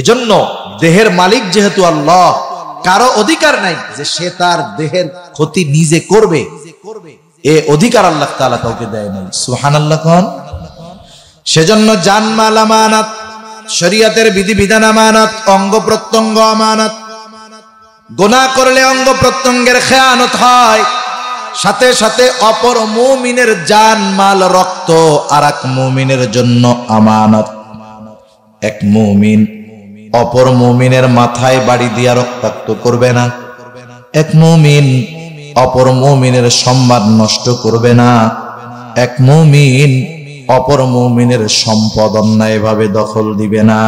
এজন্য দেহের মালিক যেহেতু আল্লাহ, কারো অধিকার নাই যে সে তার দেহের ক্ষতি নিজে করবে, এ অধিকার আল্লাহ তাআলা কাউকে দেয় নাই। সুবহানাল্লাহ কোন। সেজন্য জানমাল আমানত, শরীয়তের বিধিবিধান আমানত, অঙ্গ প্রত্যঙ্গ আমানত। গুনাহ করলে অঙ্গ প্রত্যঙ্গের খেয়ানত হয়, সাথে সাথে অপর মুমিনের জানমাল রক্ত আরেক মুমিনের জন্য আমানত। এক মুমিন অপর মুমিনের মাথায় বাড়ি দিয়া রক্তাক্ত করবে না, এক মুমিন অপর মুমিনের সম্মান নষ্ট করবে না, এক মুমিন অপর মুমিনের সম্পদ অন্যায়ভাবে দখল দিবে না।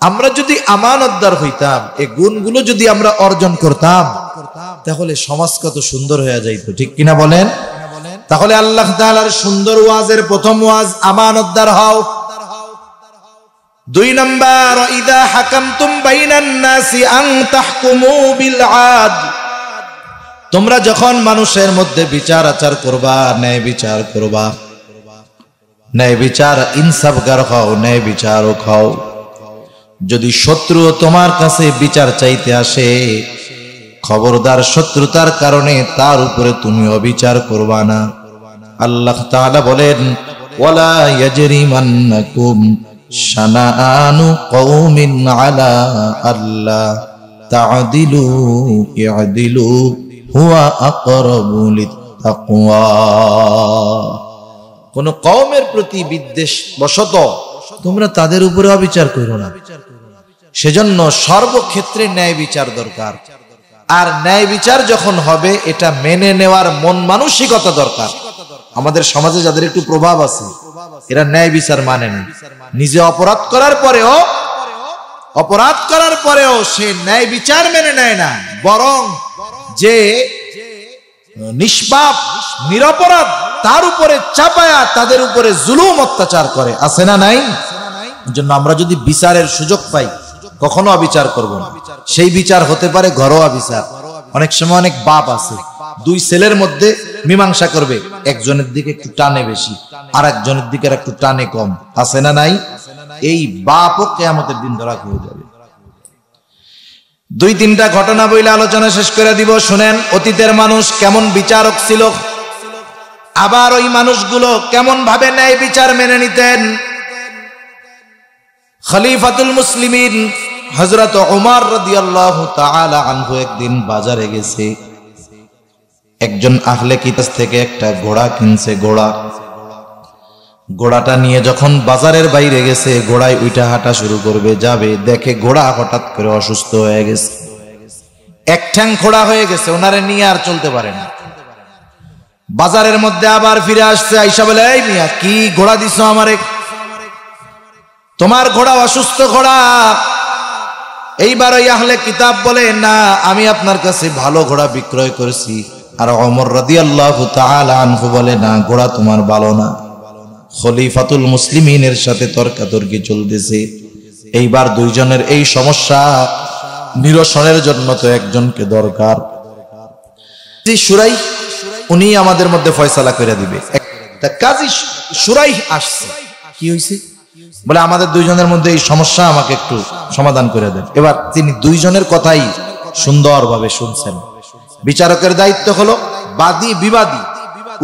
আমরা যদি আমানতদার হইতাম, এই গুণগুলো যদি আমরা অর্জন করতাম, তাহলে সমাজ কত সুন্দর হয়ে যাইত, ঠিক কিনা বলেন? তাহলে আল্লাহ তাআলার সুন্দর ওয়াজের প্রথম ওয়াজ আমানতদার হও। 2 নাম্বার, ইদা হাকামতুম বাইনান নাসি আন তাহকুমু বিল আদল। তোমরা যখন মানুষের মধ্যে বিচার আচার করবা, ন্যায় বিচার করবা, ন্যায় বিচার ইনসাফগার হও, ন্যায় বিচারক হও। যদি শত্রু তোমার কাছে বিচার চাইতে আসে, খবরদার শত্রুতার কারণে তার উপরে তুমি অবিচার করবা না। আল্লাহ তাআলা বলেন, ওয়ালা ইয়াজরিমান্নাকুম শানাআনু কওমিন আলা আল্লা তা'দিলু ই'দিলু হুয়া আকরাবু লিত্তাকওয়া। কোন কওমের প্রতি বিদ্বেষ বশত তোমরা তাদের উপরে অবিচার করো না। সেজন্য সর্বক্ষেত্রে ন্যায় বিচার দরকার। আর ন্যায় বিচার যখন হবে এটা মেনে নেওয়ার মন মানসিকতা দরকার। আমাদের সমাজে যাদের একটু প্রভাব আছে, এরা ন্যায় বিচার মানে না। নিজে অপরাধ করার পরেও সে ন্যায় বিচার মেনে নেয় না, বরং যে নিষ্পাপ নিরপরাধ তার উপরে চাপায়া তাদের উপরে জুলুম অত্যাচার করে, আছে না নাই? জন্য আমরা যদি বিচারের সুযোগ পাই কখনো অবিচার করব না। সেই বিচার হতে পারে ঘরোয়া বিচার। অনেক সময় অনেক বাপ আছে, দুই ছেলের মধ্যে মীমাংসা করবে, একজনের দিকে একটু টানে বেশি, আর একজনের দিকে একটু টানে কম, আছে না নাই? এই বাপও কিয়ামতের দিন ধরা হয়ে যাবে। দুই তিনটা ঘটনা বইলে আলোচনা শেষ করে দিব। শুনেন, অতীতের মানুষ কেমন বিচারক ছিল, আবার ওই মানুষগুলো কেমন ভাবে ন্যায় বিচার মেনে নিতেন। খলিফাতুল মুসলিমিন হযরত ওমর রাদিয়াল্লাহু তাআলা আনহু একদিন বাজারে গেছে। একজন আহলে কিতাব থেকে একটা ঘোড়া কিনছে। ঘোড়াটা নিয়ে যখন বাজারের বাইরে গেছে, ঘোড়ায় উইঠা হাঁটা শুরু করবে, যাবে, দেখে ঘোড়া হঠাৎ করে অসুস্থ হয়ে গেছে, এক ঠ্যাং খোড়া হয়ে গেছে, ওনারে নিয়ে আর চলতে পারে না। বাজারের মধ্যে আবার ফিরে আসছে, আইসা বলে, এই মিয়া, কি ঘোড়া দিছো আমারে? তোমার ঘোড়া অসুস্থ ঘোড়া। এইবার ওই আহলে কিতাব বলে, না, আমি আপনার কাছে ভালো ঘোড়া বিক্রয় করেছি। আর ওমর রাদিয়াল্লাহু তাআলা আনহু বলে, না, ঘোড়া তোমার ভালো না। খলিফাতুল মুসলিমিনের সাথে তর্কাতর্কি চলতেছে। এইবার দুইজনের এই সমস্যা নিরসনের জন্য তো একজনকে দরকার। শুরাই উনি আমাদের মধ্যে ফয়সালা করে দিবে। কাজী শুরাই আসছে, কি হয়েছে বলে, আমাদের দুইজনের মধ্যে এই সমস্যা, আমাকে একটু সমাধান করে দেন। এবার তিনি দুইজনের কথাই সুন্দরভাবে শুনছেন। বিচারকের দায়িত্ব হলো বাদী বিবাদী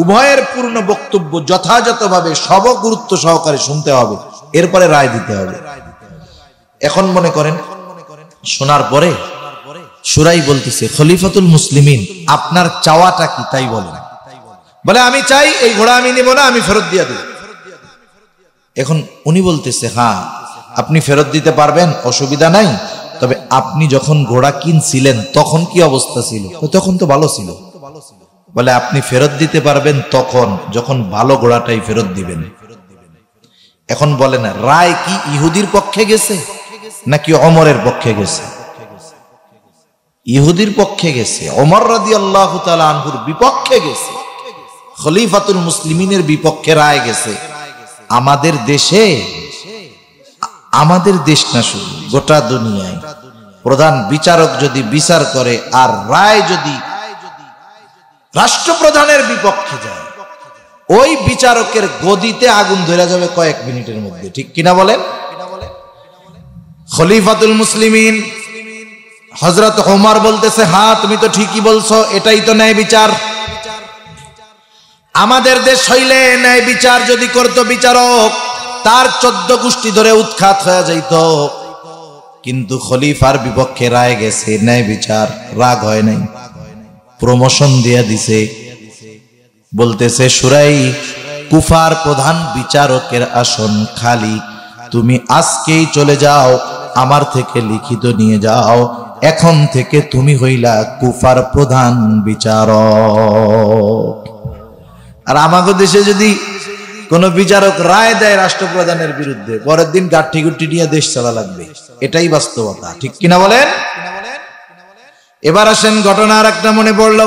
উভয়ের পূর্ণ বক্তব্য যথাযথভাবে সব গুরুত্ব সহকারে শুনতে হবে, এরপরে রায় দিতে হবে। এখন মনে করেন, শোনার পরে শুরাই বলতেছে, খলিফাতুল মুসলিমিন, আপনার চাওয়াটা কি তাই বলেন। বলে, আমি চাই এই ঘোড়া আমি নিব না, আমি ফেরত দিয়ে দেব। এখন উনি বলতেছে, হ্যাঁ, আপনি ফেরত দিতে পারবেন, অসুবিধা নাই, তবে আপনি যখন ঘোড়া কিনছিলেন তখন কি অবস্থা ছিল? তখন তো ভালো ছিল। বলে, আপনি ফেরত দিতে পারবেন তখন যখন ভালো ঘোড়াটাই ফেরত দিবেন। এখন বলেন, রায় কি ইহুদির পক্ষে গেছে নাকি ওমরের পক্ষে গেছে? ইহুদির পক্ষে গেছে। ওমর রাদিয়াল্লাহু তাআলা আনহুর বিপক্ষে গেছে, খলিফাতুল মুসলিমিনের বিপক্ষে রায় গেছে। আমাদের দেশে, আমাদের দেশ না শুধু গোটা দুনিয়ায়, প্রধান বিচারক যদি বিচার করে আর রায় যদি রাষ্ট্রপ্রধানের বিপক্ষে যায়, ওই বিচারকের গদিতে আগুন ধরে যাবে কয়েক মিনিটের মধ্যে, ঠিক কিনা বলেন? খলিফাতুল মুসলিমিন হযরত ওমর বলতেছে, হ্যাঁ, তুমি তো ঠিকই বলছো, এটাই তো ন্যায় বিচার। আমাদের দেশ হইলে ন্যায় বিচার যদি করতো বিচারক, তার 14 গোষ্ঠী ধরে উৎখাত হয়ে যাইত। কিন্তু খলিফার বিপক্ষে রায় গেছে, ন্যায় বিচার, রাগ হয় নাই, প্রমোশন দিয়ে দিছে। বলতেছে, শুরাই, কুফার প্রধান বিচারকের আসন খালি, তুমি আজকেই চলে যাও, আমার থেকে লিখিত নিয়ে যাও, এখন থেকে তুমি হইলা কুফার প্রধান বিচারক। আর আমাদের দেশে যদি কোন বিচারক রায় দেয় রাষ্ট্রপ্রধানের বিরুদ্ধে, পরের দিন গাঠি গুটি নিয়ে দেশ চালা লাগবে, এটাই বাস্তবতা, ঠিক কিনা বলেন? এবার আসেন, ঘটনার একটা মনে পড়ল।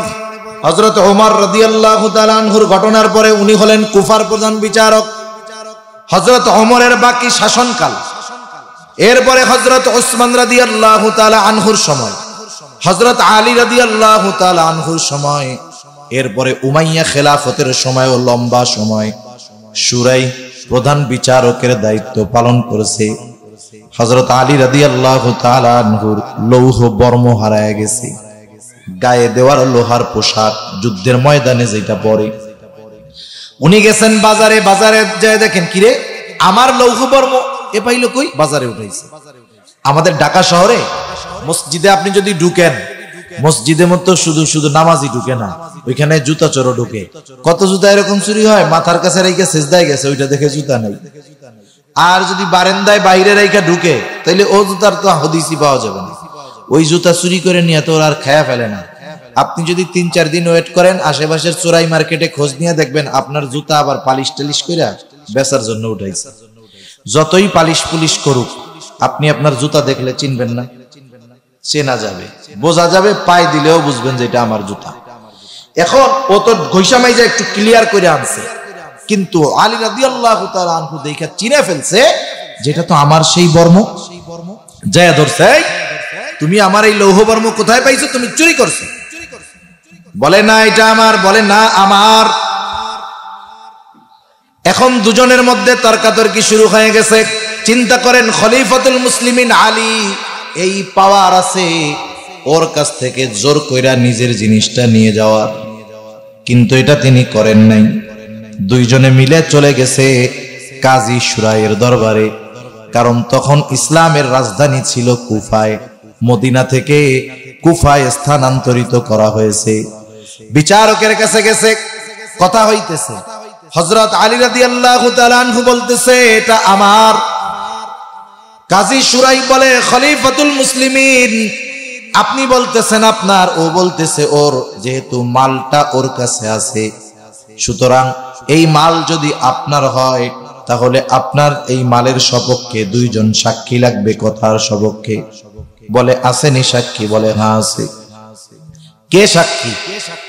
হযরত ওমর রাদিয়াল্লাহু তাআলা আনহুর ঘটনার পরে উনি হলেন কুফার প্রধান বিচারক। হযরত ওমরের বাকি শাসনকাল, এরপরে হযরত উসমান রাদিয়াল্লাহু তাআলা আনহুর সময়, হযরত আলী রাদিয়াল্লাহু তাআলা আনহুর সময়, এরপরে উমাইয়া খেলাফতের সময়ও লম্বা সময় শুরাই প্রধান বিচারকের দায়িত্ব পালন করেছে। হযরত আলী রাদিয়াল্লাহু তাআলা আনহুর লৌহ বর্ম হারায় গেছে, গায়ে দেওয়ার লোহার পোশাক, যুদ্ধের ময়দানে যেটা পরে। উনি গেছেন বাজারে, বাজারে যায় দেখেন কিরে আমার লৌহ বর্ম এ পাইলো কই, বাজারে উঠাইছে। আমাদের ঢাকা শহরে মসজিদে আপনি যদি ঢুকেন, মসজিদের মতো শুধু শুধু নামাজি ঢুকে না, ওইখানে জুতা চোরও ঢুকে। কত জুতা এরকম চুরি হয়, মাথার কাছে রেখে সেজদায় গেছে, ওইটা দেখে জুতা নাই। আর যদি বারান্দায় বাইরে রেখে ঢুকে, তাইলে ও জুতার তো হদিসই পাওয়া যাবে না। ওই জুতা চুরি করে নিয়ে তো আর খায়া ফেলে না। আপনি যদি 3-4 দিন ওয়েট করেন, আশেপাশের চোরাই মার্কেটে খোঁজ নিয়ে দেখবেন আপনার জুতা আবার পালিশ টালিশ করে বেচার জন্য উঠাইছে। যতই পালিশ পুলিশ করুক, আপনি আপনার জুতা দেখলে চিনবেন না, চেনা যাবে, বোঝা যাবে, পায়ে দিলেও বুঝবেন যে এটা আমার জুতা। এখন ও তো ঘইসা মাইজা একটু ক্লিয়ার করে আনছে, কিন্তু আলী রাদিয়াল্লাহু তাআলা আনহু দেখা চিনে ফেলছে যেটা তো আমার সেই বর্ম। যায় ধরছে, তুমি আমার এই লৌহ বর্ম কোথায় পাইছো, তুমি চুরি করছো? বলে না এটা আমার, বলে না আমার। এখন দুজনের মধ্যে তর্কাতর্কি শুরু হয়ে গেছে। চিন্তা করেন, খলিফাতুল মুসলিমিন আলী এই পাওয়ার আছে ওর কাছ থেকে জোর কইরা নিজের জিনিসটা নিয়ে যাওয়ার, কিন্তু এটা তিনি করেন নাই। দুইজনে মিলে চলে গেছে কাজী শুরাইয়ের দরবারে, কারণ তখন ইসলামের রাজধানী ছিল কুফায়, মদিনা থেকে কুফায় স্থানান্তরিত করা হয়েছে। বিচারকের কাছে গেছে, কথা হইতেছে। হযরত আলী রাদিয়াল্লাহু তাআলা আনহু বলতেছে এটা আমার। কাজী শুরাই বলে খলিফাতুল মুসলিমিন আপনি বলতেছেন আপনার, ও বলতেছে ওর, যেহেতু মালটা ওর কাছে আছে, সুতরাং এই মাল যদি আপনার হয় তাহলে আপনার এই মালের সপক্ষে দুইজন সাক্ষী লাগবে, কথার সপক্ষে। বলে আসেনি সাক্ষী? বলে হ্যাঁ আছে। কে সাক্ষী?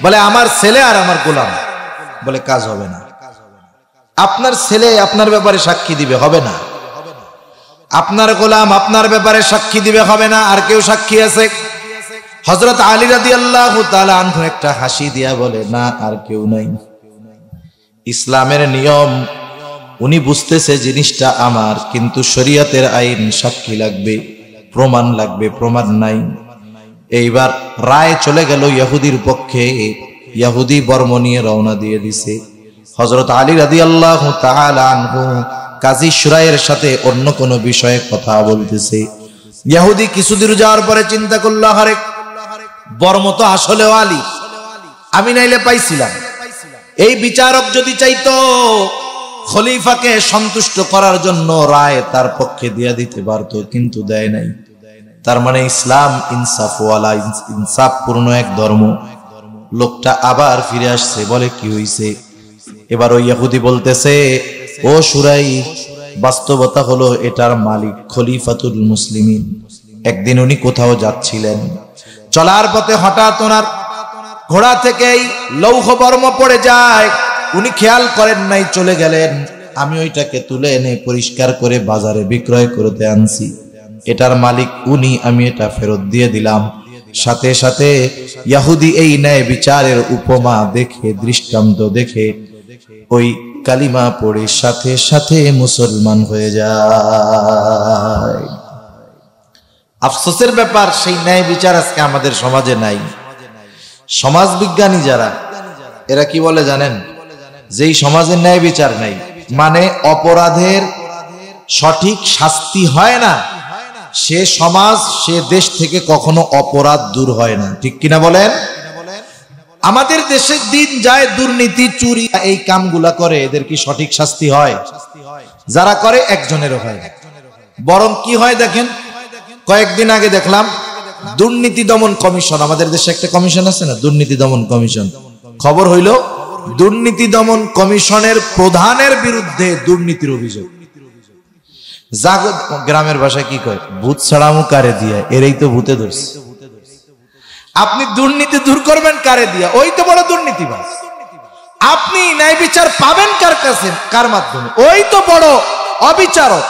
বলে আমার ছেলে আর আমার গোলাম। বলে কাজ হবে না, আপনার ছেলে আপনার ব্যাপারে সাক্ষী দিবে, হবে না। আপনার গোলাম আপনার ব্যাপারে সাক্ষী দিবে, হবে না। আর কেউ সাক্ষী আছে? হযরত আলী রাদিয়াল্লাহু তাআলা আনহু একটা হাসি দিয়া বলে না, আর কেউ নাই। ইসলামের নিয়ম, উনি বুঝতেছে জিনিসটা আমার, কিন্তু শরীয়তের আইন, সাক্ষী লাগবে, প্রমাণ লাগবে, প্রমাণ নাই। এইবার রায় চলে গেল ইহুদির পক্ষে। ইহুদি বর্ম নিয়ে রওনা দিয়ে দিছে। হযরত আলী রাদিয়াল্লাহু তাআলা আনহু কাজী শুরাইয়ের সাথে অন্য কোনো বিষয়ে কথা বলতেছে। ইহুদি কিছুদূর যাওয়ার পরে চিন্তা করলো, আরে বর্ম তো আসলেও আলী, আমি নাইলে পাইছিলাম। এই বিচারক যদি চাইতো খলিফাকে সন্তুষ্ট করার জন্য রায় তার পক্ষে দিয়ে দিতে পারতো, কিন্তু দেয় নাই। তার মানে ইসলাম ইনসাফওয়ালা, ইনসাফ পূর্ণ এক ধর্ম। লোকটা আবার ফিরে আসছে, বলে কি হইছে? এবার ওই ইহুদি বলতেছে, ও শুরাই, বাস্তবতা হলো এটার মালিক খলিফাতুল মুসলিমিন। একদিন উনি কোথাও যাচ্ছিলেন, চলার পথে হঠাৎ ওনার ঘোড়া থেকেই লৌহ বর্ম পড়ে যায়, উনি খেয়াল করেন নাই, চলে গেলেন। আমি ওইটাকে তুলে এনে পরিষ্কার করে বাজারে বিক্রয় করতে আনছি, এটার মালিক উনি, আমি এটা ফেরত দিয়ে দিলাম। সাথে সাথে ইহুদি এই ন্যায় বিচারের উপমা দেখে, দৃষ্টান্ত দেখে ওই কালিমা পড়ে সাথে সাথে মুসলমান হয়ে যায়। আফসোসের ব্যাপার, সেই ন্যায় বিচার আজকে আমাদের সমাজে নাই। সমাজ বিজ্ঞানী যারা, এরা কি বলে জানেন? যেই সমাজের ন্যায় বিচার নাই, মানে অপরাধের সঠিক শাস্তি হয় না, সে সমাজ, সে দেশ থেকে কখনো অপরাধ দূর হয় না। ঠিক কিনা বলেন? আমাদের দেশে দিন যায় দুর্নীতি, চুরি, এই কামগুলা করে, এদের কি সঠিক শাস্তি হয়? যারা করে একজনেরও হয়। বরং কি হয় দেখেন, কয়েকদিন আগে দেখলাম দুর্নীতি দমন কমিশন, আমাদের দেশে একটা কমিশন আছে না, দুর্নীতি দমন কমিশন। খবর হইল দুর্নীতি দমন কমিশনের প্রধানের বিরুদ্ধে দুর্নীতির অভিযোগ। গ্রামের ভাষায় কি কয়, ভূত ছাড়ামু কারে দিয়া, এরাই তো ভূতে ধরছে। আপনি দুর্নীতি দূর করবেন কারে দিয়া? ওই তো বড় দুর্নীতিবাজ। আপনি ন্যায় বিচার পাবেন কার কাছে, কার মাধ্যমে? ওই তো বড় অবিচারক,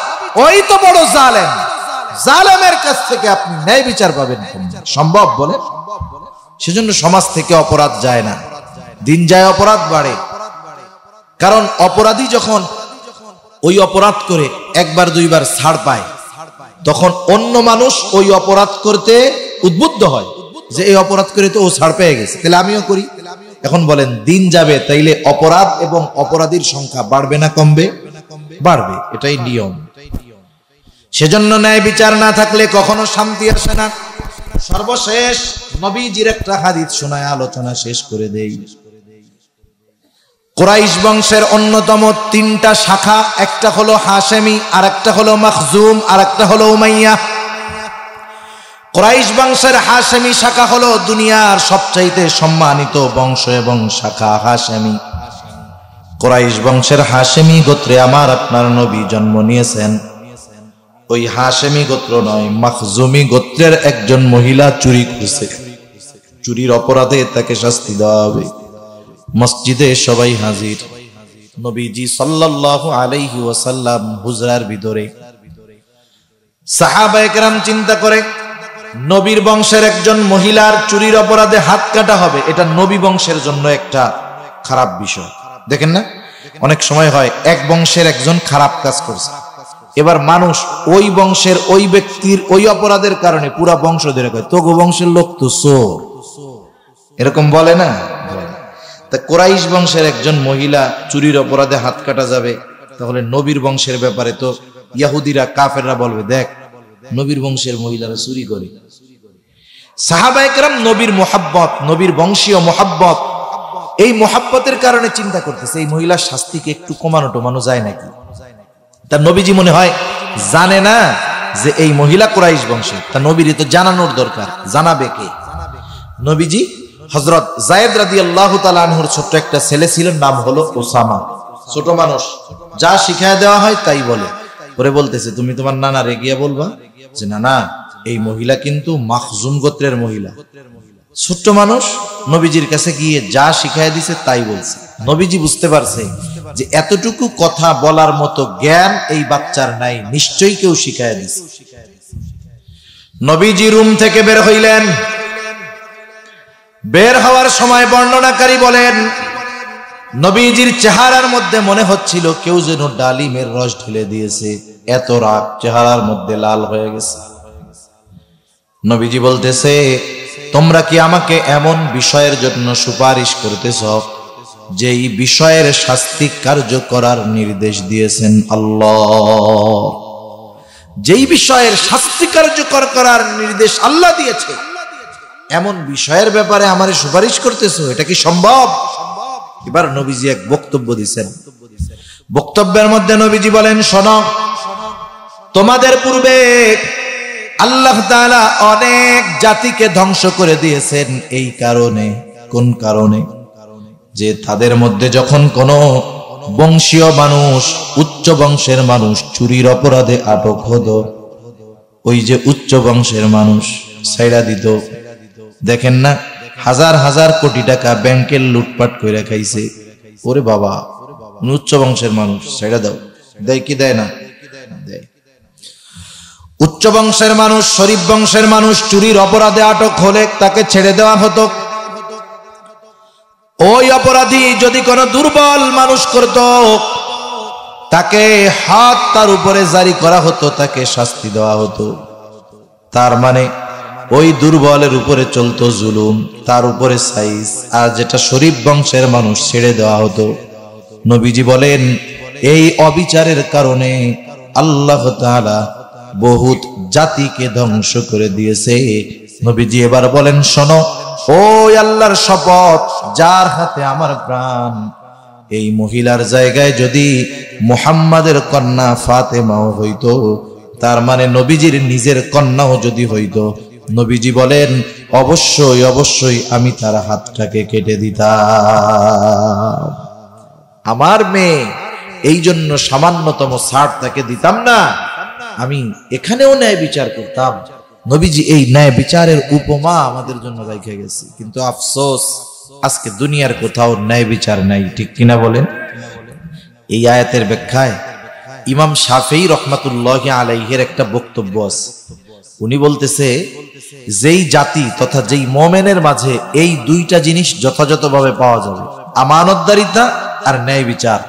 ওই তো বড় জালেম। জালেমের কাছ থেকে আপনি ন্যায় বিচার পাবেন সম্ভব বলে? সেজন্য সমাজ থেকে অপরাধ যায় না, দিন যায় অপরাধ বাড়ে। কারণ অপরাধী যখন ওই অপরাধ করে একবার দুইবার ছাড় পায়, তখন অন্য মানুষ ওই অপরাধ করতে উদ্বুদ্ধ হয় যে এই অপরাধ করে তো ও ছাড় পেয়ে গেছে, তাহলে আমিও করি। এখন বলেন দিন যাবে, তাইলে অপরাধ এবং অপরাধীর সংখ্যা বাড়বে না কমবে? বাড়বে, এটাই নিয়ম। সেজন্য ন্যায় বিচার না থাকলে কখনো শান্তি আসে না। সর্বশেষ নবীজির একটা হাদিস শোনায় আলোচনা শেষ করে দেই। কুরাইশ বংশের অন্যতম তিনটা শাখা, একটা হলো হাশেমি, আর একটা হলো মাখজুম, আর একটা হলো উমাইয়া। কুরাইশ বংশের হাশেমি শাখা হলো দুনিয়ার সবচাইতে সম্মানিত বংশ এবং শাখা হাশেমি। কুরাইশ বংশের হাশেমি গোত্রে আমার আপনার নবী জন্ম নিয়েছেন। ওই হাশেমি গোত্র নয়, মাখজুমি গোত্রের একজন মহিলা চুরি করেছে, চুরির অপরাধে তাকে শাস্তি দেওয়া হবে। মসজিদে সবাই হাজির। নবীজি সাল্লাল্লাহু আলাইহি ওয়াসাল্লাম হুজরার ভিতরে। সাহাবায়ে কেরাম চিন্তা করে, নবীর বংশের একজন মহিলার চুরির অপরাধে হাত কাটা হবে, এটা নবী বংশের জন্য একটা খারাপ বিষয়। দেখেন না, অনেক সময় হয় এক বংশের একজন খারাপ কাজ করছে, এবার মানুষ ওই বংশের ওই ব্যক্তির ওই অপরাধের কারণে পুরা বংশ ধরে কয় তোগো বংশের লোক তো চোর, এরকম বলে না? তা কুরাইশ বংশের একজন মহিলা চুরির অপরাধে হাত কাটা যাবে, তাহলে নবীর বংশের ব্যাপারে তো ইহুদিরা কাফেররা বলবে দেখ নবীর বংশের মহিলারা চুরি করে। সাহাবায়ে কেরাম নবীর মুহাব্বত, নবীর বংশীয় মুহাব্বত, এই মুহাব্বতের কারণে চিন্তা করতেছে এই মহিলার শাস্তিকে একটু কমানো যায় নাকি। তার নবীজি মনে হয় জানে না যে এই মহিলা কুরাইশ বংশের, তা নবীরই তো জানানোর দরকার, জানাবে কে? নবীজি হযরত যায়েদ রাদিয়াল্লাহু তাআলা আনহুর ছোট্ট একটা ছেলে ছিলেন, নাম হলো ওসামা। ছোট মানুষ, যা শিখায় দেওয়া হয় তাই বলে। পরে বলতেছে তুমি তোমার নানারে গিয়ে বলবা যে না এই মহিলা কিন্তু মাখজুম গোত্রের মহিলা। ছোট্ট মানুষ নবীজির কাছে গিয়ে যা শিখায় দিছে তাই বলছে। নবীজি বুঝতে পারছে যে এতটুকু কথা বলার মতো জ্ঞান এই বাচ্চার নাই, নিশ্চয়ই কেউ শিখায় দিছে। নবীজি রুম থেকে বের হইলেন। বের হওয়ার সময় বর্ণনাকারী বলেন নবীজির চেহারার মধ্যে মনে হচ্ছিল কেউ যেন ডালিমের রস ঢেলে দিয়েছে, এত রাগ চেহারার মধ্যে লাল হয়ে গেছে। নবীজি বলতেছে তোমরা কি আমাকে এমন বিষয়ের জন্য সুপারিশ করতেছ যেই বিষয়ের শাস্তি কার্য করার নির্দেশ দিয়েছেন আল্লাহ? যেই বিষয়ের শাস্তি কার্যকর করার নির্দেশ আল্লাহ দিয়েছে, এমন বিষয়ের ব্যাপারে আমারে সুপারিশ করতেছো, এটা কি সম্ভব? এবার নবীজি এক বক্তব্য দিয়েছেন। বক্তব্যের মধ্যে নবীজি বলেন শোনো, তোমাদের পূর্বে আল্লাহ তাআলা অনেক জাতিকে ধ্বংস করে দিয়েছেন এই কারণে। কোন কারণে? যে তাদের মধ্যে যখন কোনো বংশীয় মানুষ, উচ্চ বংশের মানুষ চুরির অপরাধে আটক হতো, ওই যে উচ্চ বংশের মানুষ ছাইড়া দিত। দেখেন না হাজার হাজার কোটি টাকা ব্যাংকের লুটপাট করে খাইছে, ওরে বাবা উচ্চ বংশের মানুষ ছাইড়া দাও, দেয় কি দেয় না? দেয়। উচ্চ বংশের মানুষ, শরীফ বংশের মানুষ চুরির অপরাধে আটক হলে তাকে ছেড়ে দেওয়া হতো। ওই অপরাধী যদি কোনো দুর্বল মানুষ করত, তাকে হাত তার উপরে জারি করা হতো, তাকে শাস্তি দেওয়া হতো। তার মানে ওই দুর্বলের উপরে চলতো জুলুম, তার উপরে সাইজ, আর যেটা শরীফ বংশের মানুষ ছেড়ে দেওয়া হতো। নবীজি বলেন এই অবিচারের কারণে আল্লাহ তাআলা বহুত জাতিকে ধ্বংস করে দিয়েছে। নবীজি এবার বলেন শোনো, ওই আল্লাহর শপথ যার হাতে আমার প্রাণ, এই মহিলার জায়গায় যদি মুহাম্মাদের কন্যা ফাতেমাও হইতো, তার মানে নবীজির নিজের কন্যাও যদি হইতো, নবীজি বলেন অবশ্যই অবশ্যই আমি তার হাতটাকে কেটে দিতাম। আমার মেয়ে, এই জন্য সামান্যতম ছাড় তাকে দিতাম না, আমি এখানেও ন্যায় বিচার করতাম। নবীজি এই ন্যায় বিচারের উপমা আমাদের জন্য রেখে গেছে। কিন্তু আফসোস আজকে দুনিয়ার কোথাও ন্যায় বিচার নাই, ঠিক কিনা বলেন? এই আয়াতের ব্যাখ্যায় ইমাম শাফিঈ রাহমাতুল্লাহি আলাইহির একটা বক্তব্য আছে। উনি বলতেছে, যেই জাতি তথা যেই মুমিনের মাঝে এই দুইটা জিনিস যথাযথভাবে পাওয়া যাবে, আমানতদারিতা আর ন্যায় বিচার,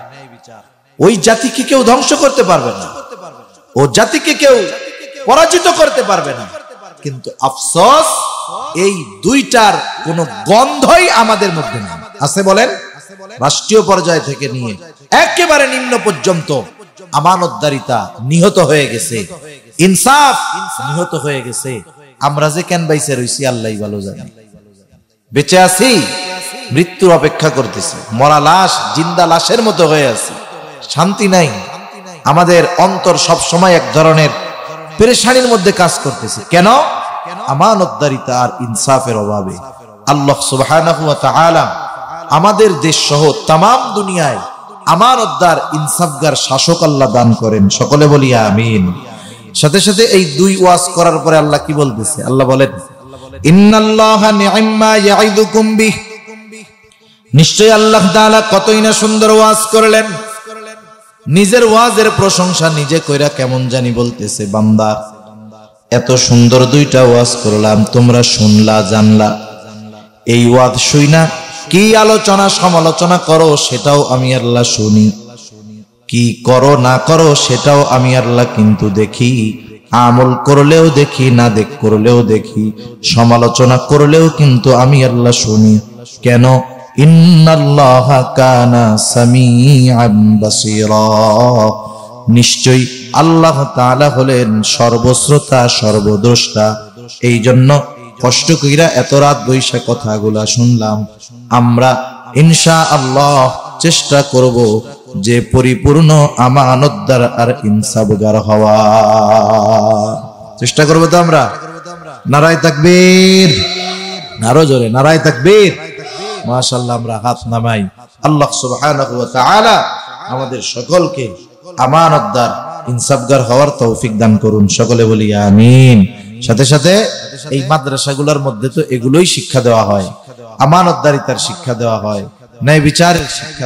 ওই জাতিকে কেউ ধ্বংস করতে পারবে না, ও জাতিকে কেউ পরাজিত করতে পারবে না। কিন্তু আফসোস, এই দুইটার কোন গন্ধই আমাদের মধ্যে নেই। আছে বলেন? রাষ্ট্রীয় পর্যায় থেকে নিয়ে একেবারে নিম্ন পর্যন্ত আমানতদারিতা নিহত হয়ে গেছে, ইনসাফ নিহত হয়ে গেছে। আমরা যে কেন বাইসে রইছি আল্লাহই ভালো জানে। বেঁচে আছি, মৃত্যুর অপেক্ষা করতেছি, মরা লাশ জিন্দা লাশের মতো হয়ে আছি, শান্তি নাই। আমাদের অন্তর সব সময় এক ধরনের পেরেশানির মধ্যে কাজ করতেছে। কেন? আমানতদারিতা আর ইনসাফের অভাবে। আল্লাহ সুবহানাহু ওয়া তাআলা আমাদের দেশ সহ তামাম দুনিয়ায় আমানতদার ইনসাফগার শাসক আল্লাহ দান করেন। সকলে বলি আমিন। সাথে সাথে এই দুই ওয়াজ করার পরে আল্লাহ কি বলতেছে? আল্লাহ বলেন, ইন্নাল্লাহা নি'ম্মা ইয়াইদুকুম বিহ, নিশ্চয় আল্লাহ তাআলা কতই না সুন্দর ওয়াজ করলেন। নিজের ওয়াজের প্রশংসা নিজে কইরা কেমন জানি বলতেছে, বান্দা এত সুন্দর দুইটা ওয়াজ করলাম, তোমরা শুনলা, জানলা। এই ওয়াজ শুইনা কি আলোচনা সমালোচনা করো সেটাও আমি আল্লাহ শুনি, কি করো না করো সেটাও আমি আল্লাহ কিন্তু দেখি। আমল করলেও দেখি, না দেখ করলেও দেখি, সমালোচনা করলেও কিন্তু আমি আল্লাহ শুনি। কেন? ইন্নাল্লাহা কানা সামিআন বাসীরা, নিশ্চয় আল্লাহ তাআলা হলেন সর্বশ্রোতা সর্বদ্রষ্টা। এই জন্য কষ্ট কইরা এত রাত বৈশা কথাগুলা শুনলাম। আমরা ইনশাআল্লাহ চেষ্টা করব যে পরিপূর্ণ আমানতদার আর ইনসাফগার হওয়া। চেষ্টা করবো তো আমরা? নারায়ে তাকবীর, আরো জোরে নারায়ে তাকবীর। মাশাআল্লাহ, আমরা হাত নামাই। আল্লাহ সুবহানাহু ওয়া তাআলা আমাদের সকলকে আমানতদার ইনসাফগার হওয়ার তৌফিক দান করুন। সকলে বলি আমিন। সাথে সাথে এই মাদ্রাসাগুলোর মধ্যে তো এগুলোই শিক্ষা দেওয়া হয়, আমানতদারিতার শিক্ষা দেওয়া হয়, ন্যায় বিচারের শিক্ষা।